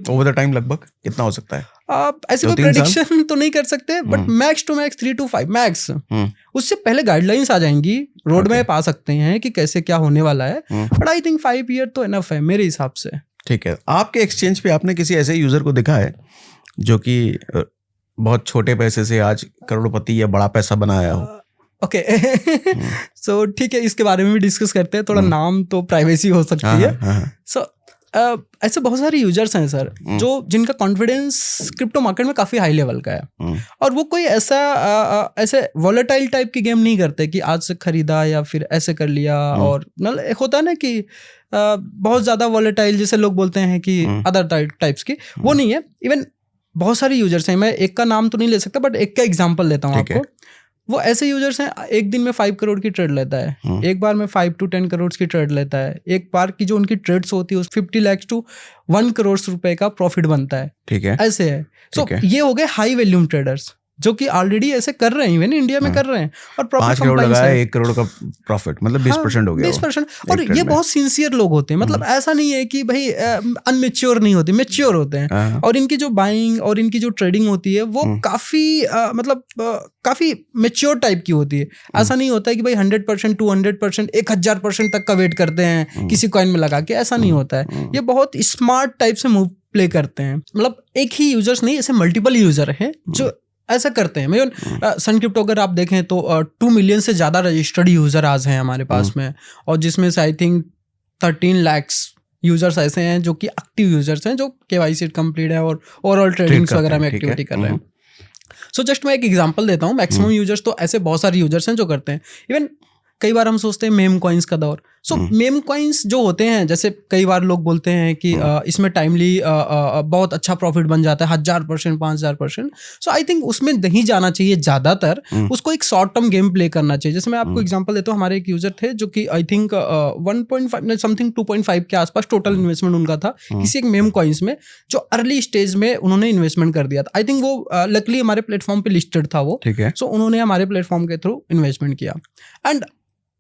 ओवर द टाइम लगभग कितना हो सकता है?
आप ऐसे कोई प्रेडिक्शन तो नहीं कर सकते, but max to max 3 to 5 max. उससे पहले गाइडलाइंस आ जाएंगी, रोड मैप आ सकते हैं कि कैसे क्या होने वाला है, बट आई थिंक 5 ईयर तो इनफ है मेरे हिसाब से।
ठीक है। आपके एक्सचेंज पे आपने किसी ऐसे यूजर को देखा है जो कि बहुत छोटे पैसे से आज करोड़पति या बड़ा पैसा बनाया हो?
ओके, सो ठीक है, इसके बारे में भी डिस्कस करते हैं। थोड़ा नाम तो प्राइवेसी हो सकती है। सो ऐसे बहुत सारे यूजर्स हैं सर, जो जिनका कॉन्फिडेंस क्रिप्टो मार्केट में काफ़ी हाई लेवल का है, और वो कोई ऐसे वॉलेटाइल टाइप की गेम नहीं करते कि आज से खरीदा या फिर ऐसे कर लिया। और मतलब एक होता है ना कि बहुत ज़्यादा वॉलेटाइल, जैसे लोग बोलते हैं कि अदर टाइप्स की, वो नहीं है। इवन बहुत सारे यूजर्स हैं, मैं एक का नाम तो नहीं ले सकता, बट एक का एग्जांपल लेता हूँ आपको। वो ऐसे यूजर्स हैं, एक दिन में 5 करोड़ की ट्रेड लेता है, एक बार में 5 to 10 करोड़ की ट्रेड लेता है, एक बार की जो उनकी ट्रेड्स होती है उस 50 लाख to 1 करोड़ रुपए का प्रॉफिट बनता है।
ठीक है,
ऐसे है। सो ये हो गए हाई वैल्यूम ट्रेडर्स जो कि ऑलरेडी ऐसे कर रहे हैं, इवन इंडिया में कर रहे हैं, और
5 करोड़ लगाया, 1 करोड़ का प्रॉफिट, मतलब 20% हो गया,
20%। और ये बहुत सिंसियर लोग होते हैं, मतलब ऐसा नहीं है कि भाई अनमेच्योर नहीं होते, मेच्योर होते हैं। और इनकी जो बाइंग और इनकी जो ट्रेडिंग होती है वो काफी मतलब काफी मेच्योर टाइप की होती है। ऐसा नहीं होता है कि भाई 100%, 200%, 1000% तक का वेट करते हैं किसी कॉइन में लगा के, ऐसा नहीं होता है। ये बहुत स्मार्ट टाइप से मूव प्ले करते हैं, मतलब एक ही यूजर्स नहीं, ऐसे मल्टीपल यूजर हैं जो ऐसा करते हैं। मैं सन क्रिप्टो अगर आप देखें तो 2 मिलियन से ज़्यादा रजिस्टर्ड यूज़र आज हैं हमारे पास में, और जिसमें से आई थिंक 13 lakhs यूज़र्स ऐसे हैं जो कि एक्टिव यूज़र्स हैं, जो KYC कंप्लीट है और ओवरऑल ट्रेडिंग्स वगैरह में एक्टिविटी कर रहे हैं। सो जस्ट मैं एक एग्जांपल देता हूँ। मैक्सिमम यूजर्स तो ऐसे बहुत सारे यूजर्स हैं जो करते हैं। इवन कई बार हम सोचते हैं मेम कॉइन्स का दौर। सो मेम कॉइन्स जो होते हैं, जैसे कई बार लोग बोलते हैं कि इसमें टाइमली बहुत अच्छा प्रॉफिट बन जाता है, 1000%, 5000%। सो आई थिंक उसमें नहीं जाना चाहिए ज़्यादातर, उसको एक शॉर्ट टर्म गेम प्ले करना चाहिए। जैसे मैं आपको एग्जांपल देता हूँ, हमारे एक यूजर थे जो कि आई थिंक 1.5 समथिंग 2.5 के आसपास टोटल इन्वेस्टमेंट उनका था किसी एक मेम कॉइन्स में, जो अर्ली स्टेज में उन्होंने इन्वेस्टमेंट कर दिया था। आई थिंक वो लकली हमारे प्लेटफॉर्म पे लिस्टेड था वो, ठीक है। सो उन्होंने हमारे प्लेटफॉर्म के थ्रू इन्वेस्टमेंट किया, एंड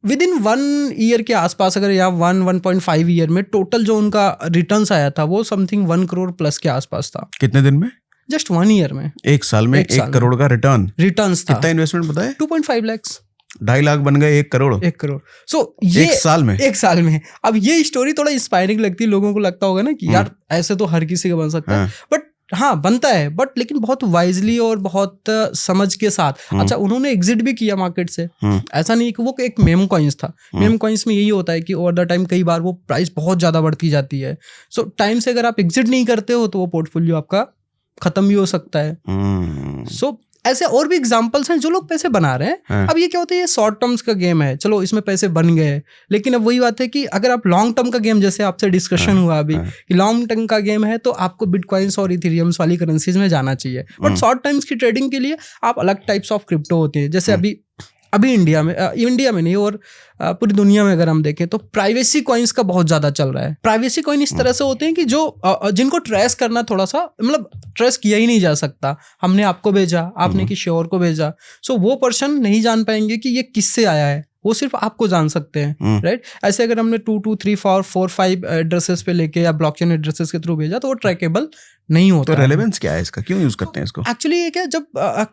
विद इन 1 ईयर के आसपास, अगर या 1.5 ईयर में टोटल जो उनका रिटर्न्स आया था वो समथिंग 1 करोड़ प्लस के आसपास था।
कितने दिन में?
जस्ट 1 ईयर में,
1 साल में 1 करोड़ का रिटर्न्स था। कितना इन्वेस्टमेंट बताया?
2.5 लाख,
2.5 लाख बन गए 1 करोड़।
1 करोड़। सो ये
1 साल में,
1 साल में। अब ये स्टोरी थोड़ा इंस्पायरिंग लगती है, लोगों को लगता होगा ना कि यार ऐसे तो हर किसी का बन सकता है, बट हाँ बनता है, बट लेकिन बहुत वाइजली और बहुत समझ के साथ। अच्छा, उन्होंने एग्जिट भी किया मार्केट से, ऐसा नहीं कि वो एक मेम कॉइन्स था। मेम कॉइन्स में यही होता है कि ओवर द टाइम कई बार वो प्राइस बहुत ज़्यादा बढ़ती जाती है। सो टाइम से अगर आप एग्जिट नहीं करते हो तो वो पोर्टफोलियो आपका खत्म भी हो सकता है। सो ऐसे और भी एग्जांपल्स हैं जो लोग पैसे बना रहे हैं।
हाँ।
अब ये क्या होता है, ये शॉर्ट टर्म्स का गेम है, चलो इसमें पैसे बन गए, लेकिन अब वही बात है कि अगर आप लॉन्ग टर्म का गेम, जैसे आपसे डिस्कशन हुआ अभी कि लॉन्ग टर्म का गेम है तो आपको बिटकॉइंस और इथेरियम्स वाली करेंसीज में जाना चाहिए। बट शॉर्ट टाइम्स की ट्रेडिंग के लिए आप अलग टाइप्स ऑफ क्रिप्टो होते हैं। जैसे अभी इंडिया में नहीं और पूरी दुनिया में अगर हम देखें तो प्राइवेसी कॉइन्स का बहुत ज्यादा चल रहा है। प्राइवेसी कॉइन इस तरह से होते हैं कि जो जिनको ट्रेस करना थोड़ा सा, मतलब ट्रेस किया ही नहीं जा सकता। हमने आपको भेजा, आपने किसी और को भेजा, सो वो पर्सन नहीं जान पाएंगे कि ये किससे आया है, वो सिर्फ आपको जान सकते हैं, राइट। ऐसे अगर हमने 2 2 3 4 5 एड्रेसेस पे लेके या ब्लॉकचेन एड्रेसेस के थ्रू भेजा तो वो ट्रैकेबल नहीं होता।
तो रेलेवेंस क्या है इसका, क्यों यूज करते हैं इसको?
एक्चुअली ये क्या, जब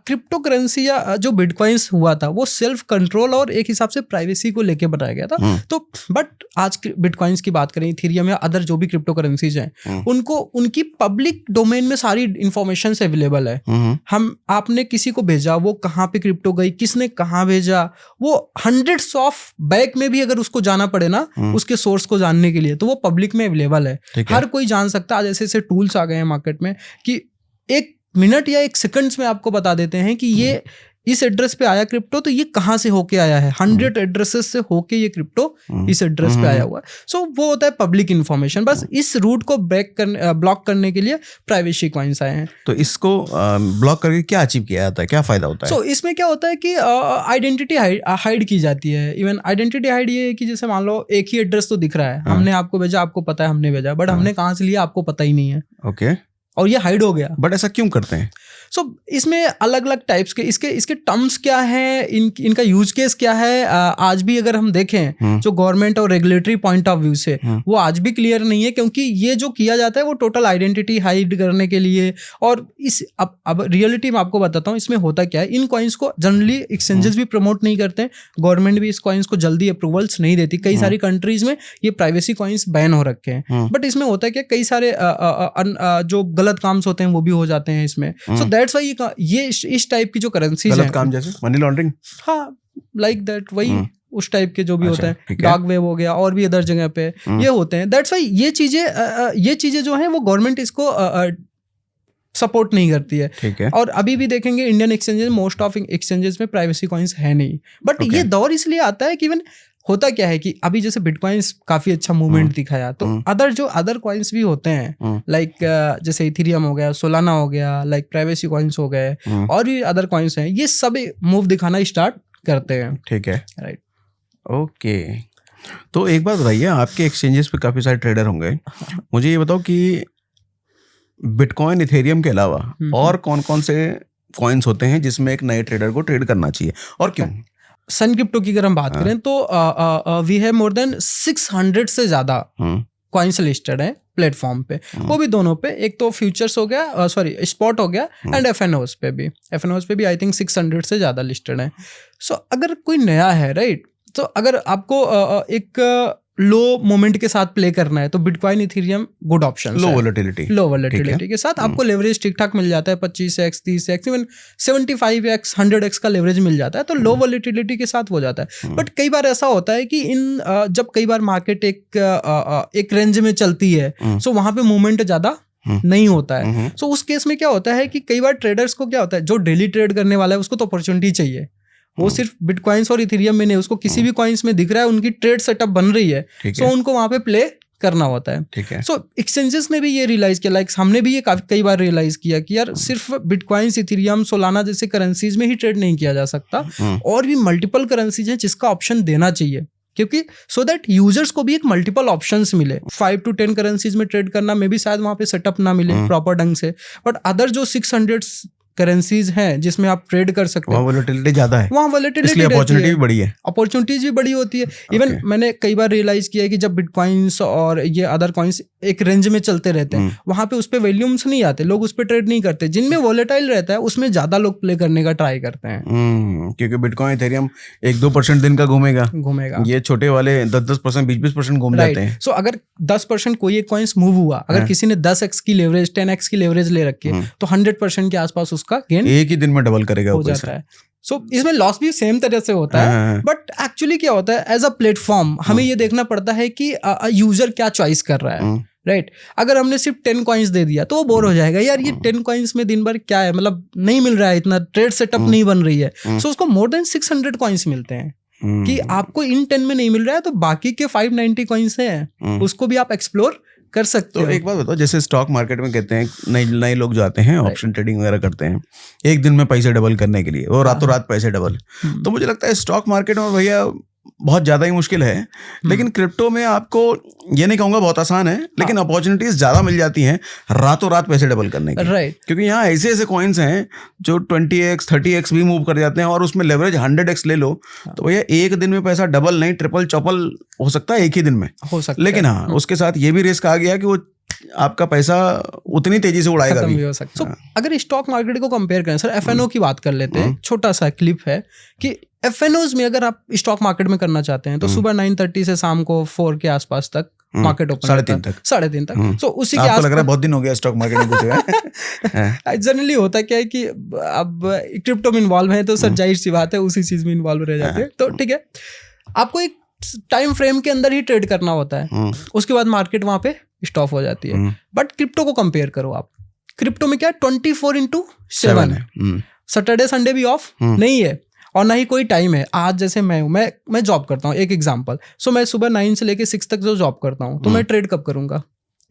क्रिप्टो करेंसी या जो बिटकॉइंस हुआ था वो सेल्फ कंट्रोल और एक हिसाब से प्राइवेसी को लेके बनाया गया था। तो बट आज बिटकॉइंस की बात करें, इथेरियम या अदर जो भी क्रिप्टो करेंसीज हैं, उनको उनकी पब्लिक डोमेन में सारी इंफॉर्मेशन अवेलेबल है। आपने किसी को भेजा, वो कहाँ पे क्रिप्टो गई, किसने कहाँ भेजा, वो हंड्रेड्स ऑफ बैक में भी अगर उसको जाना पड़े ना उसके सोर्स को जानने के लिए, तो वो पब्लिक में अवेलेबल है, हर कोई जान सकता है। आज ऐसे ऐसे टूल्स आ गए हैं मार्केट में कि 1 मिनट या 1 सेकंड्स में आपको बता देते हैं कि ये इस एड्रेस पे आया क्रिप्टो, तो ये कहाँ से होके आया है। 100 एड्रेसेस से होके ये क्रिप्टो इस एड्रेस पे आया हुआ है। सो वो होता है पब्लिक इंफॉर्मेशन। बस इस रूट को ब्लॉक करने के लिए प्राइवेसी कॉइन्स आए हैं।
तो इसको ब्लॉक करके क्या अचीव किया जाता है, क्या फायदा होता है?
सो इसमें क्या होता है कि आइडेंटिटी हाइड की जाती है। इवन आइडेंटिटी हाइड ये है कि जैसे मान लो एक ही एड्रेस तो दिख रहा है, हमने आपको भेजा, आपको पता है हमने भेजा, बट हमने कहाँ से लिया आपको पता ही नहीं है।
ओके।
और ये हाइड हो गया।
बट ऐसा क्यों करते हैं?
सो इसमें अलग अलग टाइप्स के इसके टर्म्स क्या है, इनका यूज केस क्या है, आज भी अगर हम देखें जो गवर्नमेंट और रेगुलेटरी पॉइंट ऑफ व्यू से वो आज भी क्लियर नहीं है। क्योंकि ये जो किया जाता है वो टोटल आइडेंटिटी हाइड करने के लिए। और इस अब रियलिटी में आपको बताता हूँ इसमें होता क्या है। इन कॉइन्स को जनरली एक्सचेंजेस भी प्रमोट नहीं करते हैं, गवर्नमेंट भी इस कॉइन्स को जल्दी अप्रूवल्स नहीं देती। कई सारी कंट्रीज में ये प्राइवेसी कॉइन्स बैन हो रखे हैं। बट इसमें होता है कि कई सारे जो गलत काम होते हैं वो भी हो जाते हैं इसमें। सो दैट्स व्हाई ये इस टाइप की जो करेंसीज हैं,
गलत काम जैसे मनी लॉन्ड्रिंग,
हाँ लाइक दैट, वही उस टाइप के जो भी होते हैं, डार्क वेब हो गया और भी अदर जगह पे ये होते हैं। दैट्स व्हाई ये चीजें जो हैं वो गवर्नमेंट इसको सपोर्ट नहीं करती है।
ठीक है।
और अभी भी देखेंगे Indian exchanges, most of exchanges में प्राइवेसी कॉइन्स है नहीं। बट ये दौर इसलिए आता है कि इवन होता क्या है कि अभी जैसे बिटकॉइंस काफी अच्छा मूवमेंट दिखाया, तो अदर कॉइन्स भी होते हैं, लाइक जैसे इथेरियम हो गया, सोलाना हो गया, लाइक प्राइवेसी कॉइन्स हो गए और भी अदर कॉइन्स हैं, ये सब मूव दिखाना स्टार्ट करते हैं।
ठीक है,
राइट।
ओके। तो एक बात बताइए, आपके एक्सचेंजेस पे काफी सारे ट्रेडर होंगे, मुझे ये बताओ कि बिटकॉइन इथेरियम के अलावा और कौन कौन से कॉइन्स होते हैं जिसमें एक नए ट्रेडर को ट्रेड करना चाहिए और क्यों?
सन क्रिप्टो की अगर हम बात करें तो वी हैव मोर देन 600 से ज्यादा कॉइन्स लिस्टेड है प्लेटफॉर्म पे। वो भी दोनों पे, एक तो फ्यूचर्स हो गया, सॉरी स्पॉट हो गया, एंड एफएनओस पे भी आई थिंक 600 से ज्यादा लिस्टेड है। सो अगर कोई नया है, राइट, तो अगर आपको एक लो मोमेंट के साथ प्ले करना है तो बिटकॉइन इथेरियम गुड ऑप्शन।
लो वोलेटिलिटी
के साथ आपको लेवरेज ठीक ठाक मिल जाता है, 25x 30x even 75x 100x का लेवरेज मिल जाता है, तो लो वोलेटिलिटी के साथ हो जाता है। बट कई बार ऐसा होता है कि जब कई बार मार्केट एक रेंज में चलती है, सो वहां पे मूवमेंट ज्यादा नहीं होता है। सो उस केस में क्या होता है कि कई बार ट्रेडर्स को क्या होता है, जो डेली ट्रेड करने वाला है उसको तो अपॉर्चुनिटी चाहिए। वो सिर्फ बिटकॉइंस और इथेरियम में नहीं, उसको किसी भी कॉइन्स में दिख रहा है, उनकी ट्रेड सेटअप बन रही है, सो उनको वहां पे प्ले करना होता है।
ठीक है।
सो एक्सचेंजेस ने भी ये रियलाइज किया, लाइक हमने भी ये कई बार रियलाइज किया कि यार सिर्फ बिटकॉइंस, इथेरियम, सोलाना जैसे करेंसीज में ही ट्रेड नहीं किया जा सकता, और भी मल्टीपल करेंसीज हैं जिसका ऑप्शन देना चाहिए, क्योंकि सो दैट यूजर्स को भी एक मल्टीपल ऑप्शंस मिले। 5 to 10 करेंसीज में ट्रेड करना में भी शायद वहां पे सेटअप ना मिले प्रॉपर ढंग से, बट अदर जो 600 करेंसीज हैं जिसमें आप ट्रेड कर सकते हैं,
वहाँ वोलेटिलिटी ज्यादा है,
वहाँ वोलेटिलिटी,
इसलिए अपॉर्चुनिटी भी बड़ी है,
अपॉर्चुनिटीज भी बड़ी होती है। इवन मैंने कई बार रियलाइज किया है कि जब बिटकॉइंस और ये अदर कॉइन्स एक रेंज में चलते रहते हैं, वहां पे उस पे वॉल्यूम्स नहीं आते, लोग उस पे ट्रेड नहीं करते। जिनमें वोलेटाइल रहता है उसमें ज्यादा लोग प्ले करने का ट्राई करते हैं,
क्योंकि बिटकॉइन इथेरियम 1-2% दिन का घूमेगा, ये छोटे वाले 10-10%, 20-20% घूम जाते हैं।
सो अगर 10% कोई एक कॉइन्स मूव हुआ, अगर किसी ने 10x की लेवरेज, 10x की लेवरेज ले रखी है, तो 100% के आसपास उसका गेन
एक ही दिन में डबल करेगा
हो जाता है। सो इसमें लॉस भी सेम तरह से होता है, बट एक्चुअली क्या होता है, एज अ प्लेटफॉर्म हमें ये देखना पड़ता है कि यूजर क्या चॉइस कर रहा है, राइट अगर हमने सिर्फ 10 कॉइन्स दे दिया तो वो बोर हो जाएगा यार, ये 10 कॉइन्स में दिन भर क्या है, मतलब नहीं मिल रहा है, इतना ट्रेड सेटअप नहीं बन रही है। सो उसको मोर देन 600 कॉइन्स मिलते हैं कि आपको इन 10 में नहीं मिल रहा है तो बाकी के 590 कॉइन्स हैं, उसको भी आप एक्सप्लोर कर सकते हो।
तो एक बात बताओ, जैसे स्टॉक मार्केट में कहते हैं नए लोग जो आते हैं ऑप्शन ट्रेडिंग वगैरह करते हैं एक दिन में पैसे डबल करने के लिए, और रातों रात पैसे डबल, तो मुझे लगता है स्टॉक मार्केट में भैया बहुत ज़्यादा ही मुश्किल है। लेकिन क्रिप्टो में आपको ये नहीं कहूँगा बहुत आसान है, लेकिन अपॉर्चुनिटीज ज़्यादा मिल जाती हैं रातों रात पैसे डबल करने की।
राइट
क्योंकि यहाँ ऐसे ऐसे कॉइन्स हैं जो 20x 30x भी मूव कर जाते हैं, और उसमें लेवरेज 100x ले लो तो भैया एक दिन में पैसा डबल नहीं ट्रिपल चौपल हो सकता है एक ही दिन में
हो सकता
लेकिन हाँ उसके साथ ये भी रिस्क आ गया कि वो आपका पैसा उतनी तेजी से उड़ाएगा
भी हो सकता है। अगर स्टॉक मार्केट को कंपेयर करें सर, एफएनओ की बात कर लेते हैं, छोटा सा क्लिप है कि एफएनओज में अगर आप स्टॉक मार्केट में करना चाहते हैं तो सुबह 9:30 से शाम को 4 के आसपास तक मार्केट ओपन 3:30 तक। सो उसी के आसपास लग रहा है
बहुत दिन हो गया स्टॉक मार्केट में कुछ
जनरली होता क्या है कि अब क्रिप्टो में इन्वॉल्व है तो सर जाहिर सी बात है उसी चीज में इन्वॉल्व रह जाते हैं, तो ठीक है आपको एक टाइम फ्रेम के अंदर ही ट्रेड करना होता है, उसके बाद मार्केट वहां पे स्टॉप हो जाती है। बट क्रिप्टो को कंपेयर करो आप, क्रिप्टो में क्या 24/7 है, सैटरडे संडे भी ऑफ नहीं है और ना ही कोई टाइम है। आज जैसे मैं जॉब करता हूँ, एक एग्जांपल, सो मैं सुबह 9 से लेके 6 तक जो जॉब करता हूँ तो मैं ट्रेड कब करूंगा?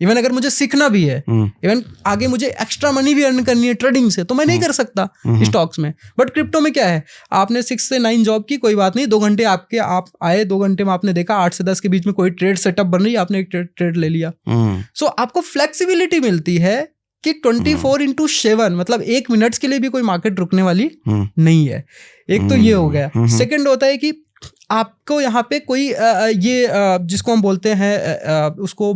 इवन अगर मुझे सीखना भी है, इवन आगे मुझे एक्स्ट्रा मनी भी अर्न करनी है ट्रेडिंग से, तो मैं नहीं कर सकता स्टॉक्स में। बट क्रिप्टो में क्या है, आपने 6 से 9 जॉब की, कोई बात नहीं, 2 घंटे आप आए, 2 घंटे में आपने देखा 8 से 10 के बीच में कोई ट्रेड सेटअप बन रही है, आपने एक ट्रेड ले लिया। सो आपको फ्लेक्सिबिलिटी मिलती है कि 24/7 मतलब 1 मिनट के लिए भी कोई मार्केट रुकने वाली नहीं है। एक तो ये हो गया। सेकंड होता है कि आपको यहाँ पे कोई जिसको हम बोलते हैं उसको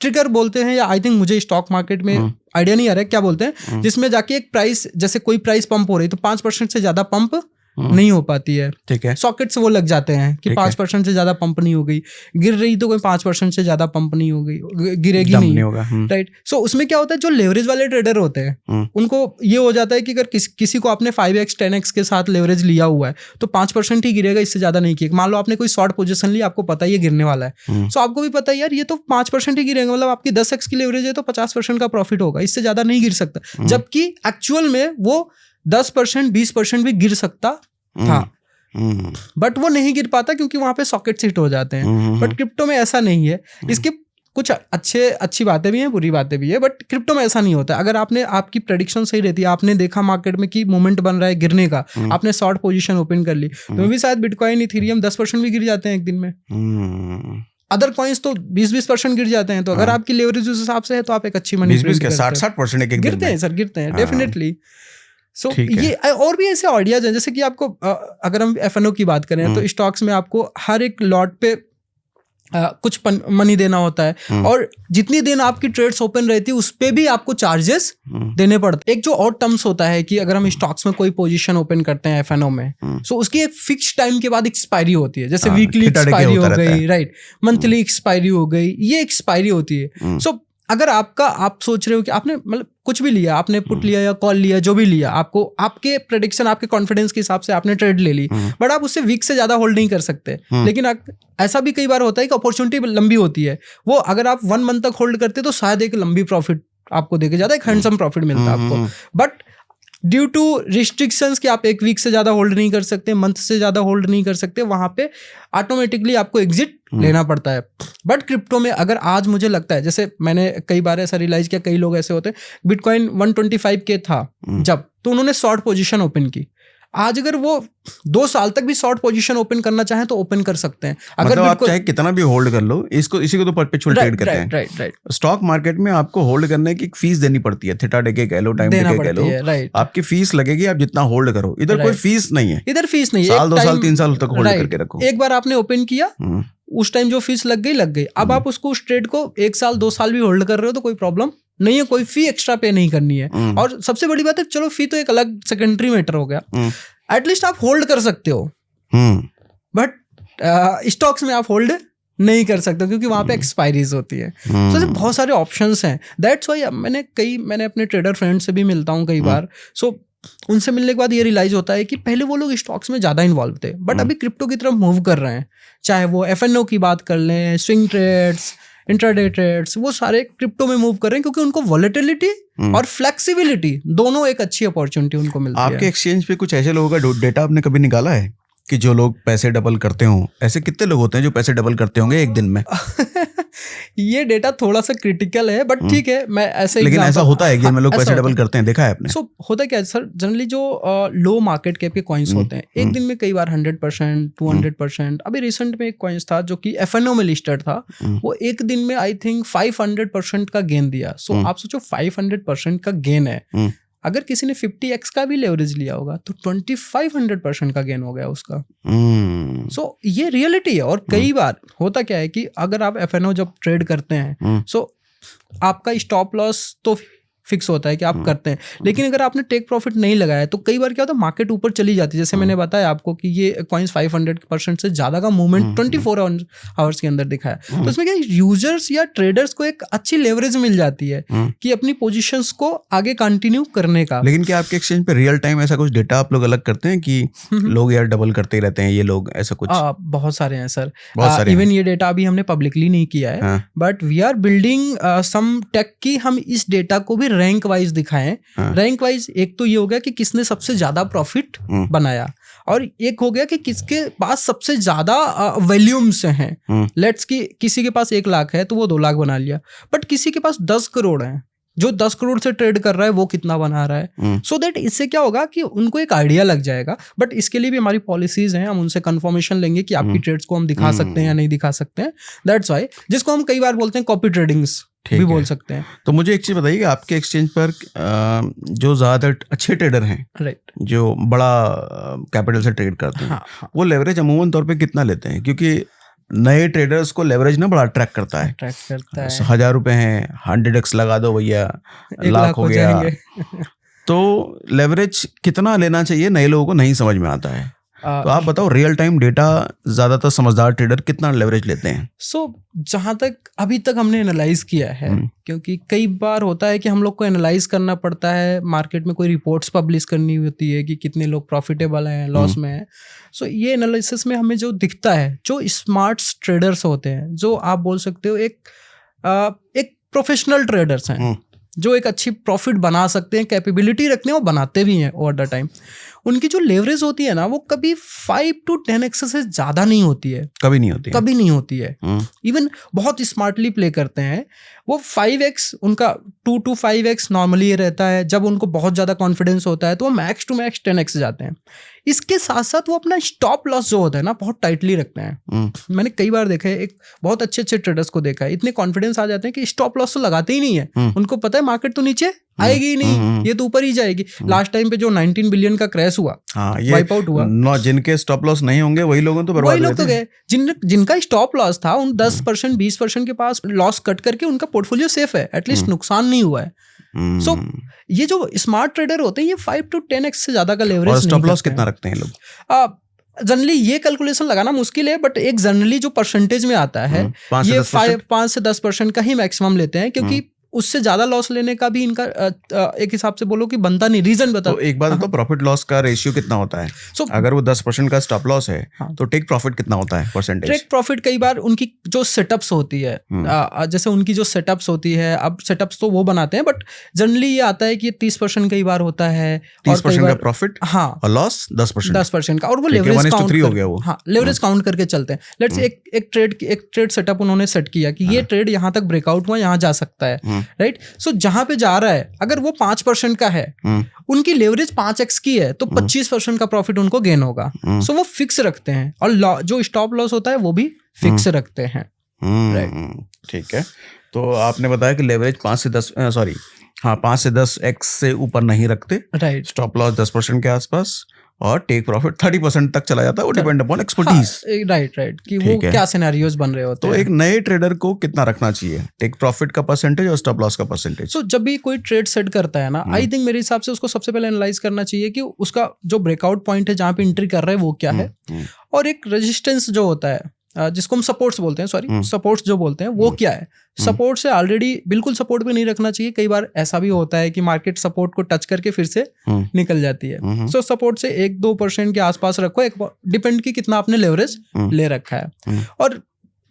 ट्रिगर बोलते हैं, या आई थिंक मुझे स्टॉक मार्केट में आइडिया नहीं आ रहा है क्या बोलते हैं, जिसमें जाके एक प्राइस, जैसे कोई प्राइस पंप हो रही तो 5% से ज्यादा पंप नहीं हो पाती है, ठीक है, सॉकेट्स वो लग जाते हैं कि 5% से ज्यादा पंप नहीं हो गई, गिर रही तो कोई 5% से ज्यादा पंप नहीं हो गई, गिरेगी नहीं होगा, राइट। सो उसमें क्या होता है, जो लेवरेज वाले ट्रेडर होते हैं उनको ये हो जाता है कि अगर किसी को आपने 5x 10x के साथ लेवरेज लिया हुआ है तो 5% ही गिरेगा, इससे ज्यादा नहीं किया। मान लो आपने कोई शॉर्ट पोजीशन ली, आपको पता है ये गिरने वाला है, सो आपको भी पता है यार ये तो 5% ही गिरेगा, मतलब आपकी 10x की लेवरेज है तो 50% का प्रॉफिट होगा, इससे ज्यादा नहीं गिर सकता। जबकि एक्चुअल में वो 10% 20% भी गिर सकता था, बट वो नहीं गिर पाता क्योंकि वहां पे सॉकेट हिट हो जाते हैं। बट क्रिप्टो में ऐसा नहीं है। इसके कुछ अच्छी बातें भी हैं, बुरी बातें भी है, बट क्रिप्टो में ऐसा नहीं होता। अगर आपकी प्रेडिक्शन सही रहती है, आपने देखा मार्केट में कि मोमेंट बन रहा है गिरने का, आपने शॉर्ट पोजीशन ओपन कर ली, तो भी शायद बिटकॉइन इथेरियम 10% भी गिर जाते हैं एक दिन में। अदर कॉइन्स तो 20% गिर जाते हैं। तो अगर आपकी लेवरेज उस हिसाब से है तो आप एक अच्छी मनी
60%
गिरते हैं सर, गिरते हैं डेफिनेटली। सो ये और भी ऐसे आइडियाज हैं, जैसे कि आपको अगर हम एफएनओ की बात करें तो स्टॉक्स में आपको हर एक लॉट पे कुछ मनी देना होता है, और जितनी दिन आपकी ट्रेड्स ओपन रहती है उस पे भी आपको चार्जेस देने पड़ते हैं। एक जो और टर्म्स होता है कि अगर हम स्टॉक्स में कोई पोजीशन ओपन करते हैं एफएनओ में, सो उसकी एक फिक्स टाइम के बाद एक्सपायरी होती है, जैसे वीकली एक्सपायरी हो गई, राइट, मंथली एक्सपायरी हो गई, ये एक्सपायरी होती है। सो अगर आप सोच रहे हो कि आपने मतलब कुछ भी लिया, आपने पुट लिया या कॉल लिया, जो भी लिया, आपको आपके प्रेडिक्शन, आपके कॉन्फिडेंस के हिसाब से आपने ट्रेड ले ली, बट आप उससे वीक से ज्यादा होल्ड नहीं कर सकते। लेकिन ऐसा भी कई बार होता है कि अपॉर्चुनिटी लंबी होती है, वो अगर आप 1 मंथ तक होल्ड करते तो शायद एक लंबी प्रॉफिट आपको देके जाता है, एक हैंडसम प्रॉफिट मिलता है आपको। बट ड्यू टू रिस्ट्रिक्शंस कि आप 1 वीक से ज्यादा होल्ड नहीं कर सकते, मंथ से ज्यादा होल्ड नहीं कर सकते, वहां पे ऑटोमेटिकली आपको एग्जिट लेना पड़ता है। बट क्रिप्टो में अगर आज मुझे लगता है, जैसे मैंने कई बार ऐसा रियलाइज किया, कई लोग ऐसे होते हैं, बिटकॉइन 125K था जब, तो उन्होंने शॉर्ट पोजीशन ओपन की। आज अगर वो 2 साल तक भी शॉर्ट पोजीशन ओपन करना चाहें तो ओपन कर सकते हैं। अगर
मतलब आप चाहे कितना भी होल्ड कर लो, इसी को तो परपेचुअल ट्रेड कहते हैं।
राइट।
स्टॉक मार्केट में आपको होल्ड करने की फीस देनी पड़ती है, थीटा डे के कह लो, टाइम डे के कह लो, आपकी फीस लगेगी, आप जितना होल्ड करो। इधर कोई फीस नहीं है,
इधर फीस नहीं है,
साल 2 साल 3 साल तक होल्ड करके रखो।
एक बार आपने ओपन किया, उस टाइम जो फीस लग गई। अब आप उसको उस ट्रेड को 1 साल 2 साल भी होल्ड कर रहे हो तो कोई प्रॉब्लम नहीं है, कोई फी एक्स्ट्रा पे नहीं करनी है। और सबसे बड़ी बात है, चलो फी तो एक अलग सेकेंडरी मैटर हो गया, एटलीस्ट आप होल्ड कर सकते हो। बट स्टॉक्स में आप होल्ड नहीं कर सकते क्योंकि वहां पे एक्सपायरीज होती है। तो बहुत सारे ऑप्शंस हैं। दैट्स वाई मैंने अपने ट्रेडर फ्रेंड से भी मिलता हूँ कई बार। सो उनसे मिलने के बाद ये रियलाइज होता है कि पहले वो लोग स्टॉक्स में ज्यादा इन्वॉल्व थे, बट अभी क्रिप्टो की तरफ मूव कर रहे हैं। चाहे वो एफएनओ की बात कर लें, स्विंग ट्रेड्स, इंट्राडे ट्रेड्स, वो सारे क्रिप्टो में मूव कर रहे हैं क्योंकि उनको वॉलेटिलिटी और फ्लेक्सिबिलिटी दोनों एक अच्छी अपॉर्चुनिटी उनको मिलती है।
आपके एक्सचेंज पे कुछ ऐसे लोगों का डेटा आपने कभी निकाला है कि जो लोग पैसे डबल करते हों? ऐसे कितने लोग होते हैं जो पैसे डबल करते होंगे एक दिन में?
ये डेटा थोड़ा सा क्रिटिकल है, बट ठीक है, मैं ऐसे
लेकिन ऐसा होता है एक दिन में लोग पैसे डबल
है।
करते हैं, देखा है आपने?
सो होता क्या है सर, जनरली जो लो मार्केट कैप के कॉइन्स होते हैं एक दिन में कई बार 100%, 200%, अभी रिसेंट में एक कॉइन्स था जो कि FNO में लिस्टेड था, वो एक दिन में आई थिंक 500% का गेन दिया। सो आप सोचो 500% का गेन है, अगर किसी ने 50x का भी लेवरेज लिया होगा तो 2500% का गेन हो गया उसका। सो ये रियलिटी है। और कई बार होता क्या है कि अगर आप FNO जब ट्रेड करते हैं सो आपका स्टॉप लॉस तो फिक्स होता है कि आप करते हैं, लेकिन अगर आपने टेक प्रॉफिट नहीं लगाया तो कई बार क्या होता है मार्केट ऊपर चली जाती है। जैसे मैंने बताया आपको कि ये कॉइन्स 500% से ज़्यादा का मूवमेंट 24 आवर्स के अंदर दिखाया, तो इसमें क्या यूजर्स या ट्रेडर्स को एक अच्छी लेवरेज मिल जाती है कि अपनी पोजीशंस को आगे कंटिन्यू करने का।
लेकिन क्या आपके एक्सचेंज पे रियल टाइम ऐसा कुछ डेटा आप लोग अलग करते हैं कि लोग यार डबल करते ही रहते हैं ये लोग, ऐसा कुछ?
बहुत सारे हैं सर,
बहुत सारे
इवन ये डेटा अभी हमने पब्लिकली नहीं किया है, but we are building some tech की हम इस डेटा को भी रैंक वाइज दिखाएं। रैंक वाइज एक तो ये हो गया कि किसने सबसे ज्यादा प्रॉफिट बनाया, और एक हो गया कि किसके पास सबसे ज्यादा वॉल्यूम्स हैं। लेट्स कि किसी के पास 1 लाख है तो वो 2 लाख बना लिया, बट किसी के पास 10 करोड़ है, जो 10 करोड़ से ट्रेड कर रहा है वो कितना बना रहा है। सो दैट इससे क्या होगा कि उनको एक आइडिया लग जाएगा। बट इसके लिए भी हमारी पॉलिसीज हैं, हम उनसे कंफर्मेशन लेंगे कि आपकी ट्रेड्स को हम दिखा सकते हैं या नहीं दिखा सकते हैं। दैट्स वाई, जिसको हम कई बार बोलते हैं कॉपी ट्रेडिंग्स भी बोल सकते हैं।
तो मुझे एक चीज बताइए कि आपके एक्सचेंज पर जो ज्यादा अच्छे ट्रेडर हैं,
राइट, जो
बड़ा कैपिटल से ट्रेड करते हैं, वो लेवरेज अमूमन तौर पे कितना लेते हैं? क्योंकि नए ट्रेडर्स को लेवरेज ना बड़ा अट्रैक्ट करता है। 1000 रुपए हैं, 100x लगा दो भैया, लाख हो गया। तो लेवरेज कितना लेना चाहिए नए लोगों को नहीं समझ में आता है। तो आप बताओ, रियल टाइम डेटा ज्यादातर समझदार ट्रेडर कितना लेवरेज लेते हैं?
जहां तक अभी तक हमने एनालाइज किया है, क्योंकि कई बार होता है कि हम लोग को एनालाइज करना पड़ता है, मार्केट में कोई रिपोर्ट्स पब्लिश करनी होती है कि कितने लोग प्रॉफिटेबल हैं, लॉस में हैं। ये एनालिसिस में हमें जो दिखता है, जो स्मार्ट ट्रेडर्स होते हैं, जो आप बोल सकते हो एक प्रोफेशनल ट्रेडर्स हैं, जो एक अच्छी प्रॉफिट बना सकते हैं, कैपेबिलिटी रखते हैं, वो बनाते भी हैं ओवर द टाइम, उनकी जो लेवरेज होती है ना वो कभी 5 to 10x से ज्यादा नहीं होती है।
कभी नहीं होती है।
इवन बहुत स्मार्टली प्ले करते हैं वो। 5x उनका 2 to 5x नॉर्मली रहता है। जब उनको बहुत ज्यादा कॉन्फिडेंस होता है तो वो मैक्स टू मैक्स 10x जाते हैं। इसके साथ साथ वो अपना स्टॉप लॉस जो होता है ना बहुत टाइटली रखते हैं। मैंने कई बार देखा है, एक बहुत अच्छे ट्रेडर्स को देखा है, इतने कॉन्फिडेंस आ जाते हैं कि स्टॉप लॉस तो लगाते ही नहीं है। उनको पता है मार्केट तो नीचे आएगी ही नहीं, ये तो ऊपर ही जाएगी। लास्ट टाइम पे जो 19 बिलियन का क्रैश हुआ, वाइप आउट हुआ,
जिनके स्टॉप लॉस नहीं होंगे वही लोगों तो बर्बाद
लोग तो गए। जिनका स्टॉप लॉस था उन 10% 20% के पास लॉस कट करके उनका पोर्टफोलियो सेफ है, एटलीस्ट नुकसान नहीं हुआ है। ये जो स्मार्ट ट्रेडर होते हैं ये 5 to 10x से ज्यादा का लेवरेज नहीं करते हैं।
स्टॉप लॉस कितना रखते हैं लोग?
जनरली ये कैलकुलेशन लगाना मुश्किल है, बट एक जनरली जो परसेंटेज में आता है ये 5 से 10% का ही मैक्सिमम लेते हैं, क्योंकि उससे ज्यादा लॉस लेने का भी इनका एक हिसाब से बोलो कि बनता नहीं। रीजन बताओ।
तो एक बात तो प्रॉफिट लॉस का रेशियो कितना होता है? अगर वो 10% का स्टॉप लॉस है तो टेक प्रॉफिट कितना होता है परसेंटेज?
टेक प्रॉफिट कई बार उनकी जो सेटअप्स होती है, जैसे उनकी जो सेटअप्स होती है, अब सेटअप्स तो वो बनाते हैं, बट जनरली ये आता है कि 30% कई बार होता है,
30% का प्रॉफिट,
हाँ,
और लॉस 10%
का, और वो लेवरेज काउंट
हो गया, वो
लेवरेज काउंट करके चलते हैं। लेट्स एक ट्रेड सेटअप उन्होंने सेट किया कि ये ट्रेड यहाँ तक ब्रेकआउट हुआ, यहाँ जा सकता है, राइट। सो जहां पे जा रहा है, अगर वो 5% का है, उनकी लेवरेज 5x की है, तो 25% का प्रॉफिट उनको गेन होगा। सो वो फिक्स रखते हैं, और जो स्टॉप लॉस होता है वो भी फिक्स रखते हैं, राइट।
ठीक है। तो आपने बताया कि लेवरेज 5 से 10x से ऊपर नहीं रखते, राइट। स्टॉप लॉस 10% के आसपास, और टेक प्रॉफिट 30% तक चला जाता है, वो डिपेंड अपॉन एक्सपर्टीज,
राइट, कि वो क्या सिनेरियोज बन रहे होते हैं।
तो एक नए ट्रेडर को कितना रखना चाहिए, टेक प्रॉफिट का परसेंटेज और स्टॉप लॉस का परसेंटेज?
जब भी कोई ट्रेड सेट करता है ना, आई थिंक मेरे हिसाब से उसको सबसे पहले एनालाइज करना चाहिए कि उसका जो ब्रेकआउट पॉइंट है जहाँ पे एंट्री कर रहा है वो क्या है, और एक रेजिस्टेंस जो होता है जिसको हम सपोर्ट्स बोलते हैं, सपोर्ट्स जो बोलते हैं वो क्या है। सपोर्ट से ऑलरेडी बिल्कुल सपोर्ट पे नहीं रखना चाहिए। कई बार ऐसा भी होता है कि मार्केट सपोर्ट को टच करके फिर से निकल जाती है। सो सपोर्ट से 1-2% के आसपास रखो, एक डिपेंड की कितना आपने लेवरेज ले रखा है। और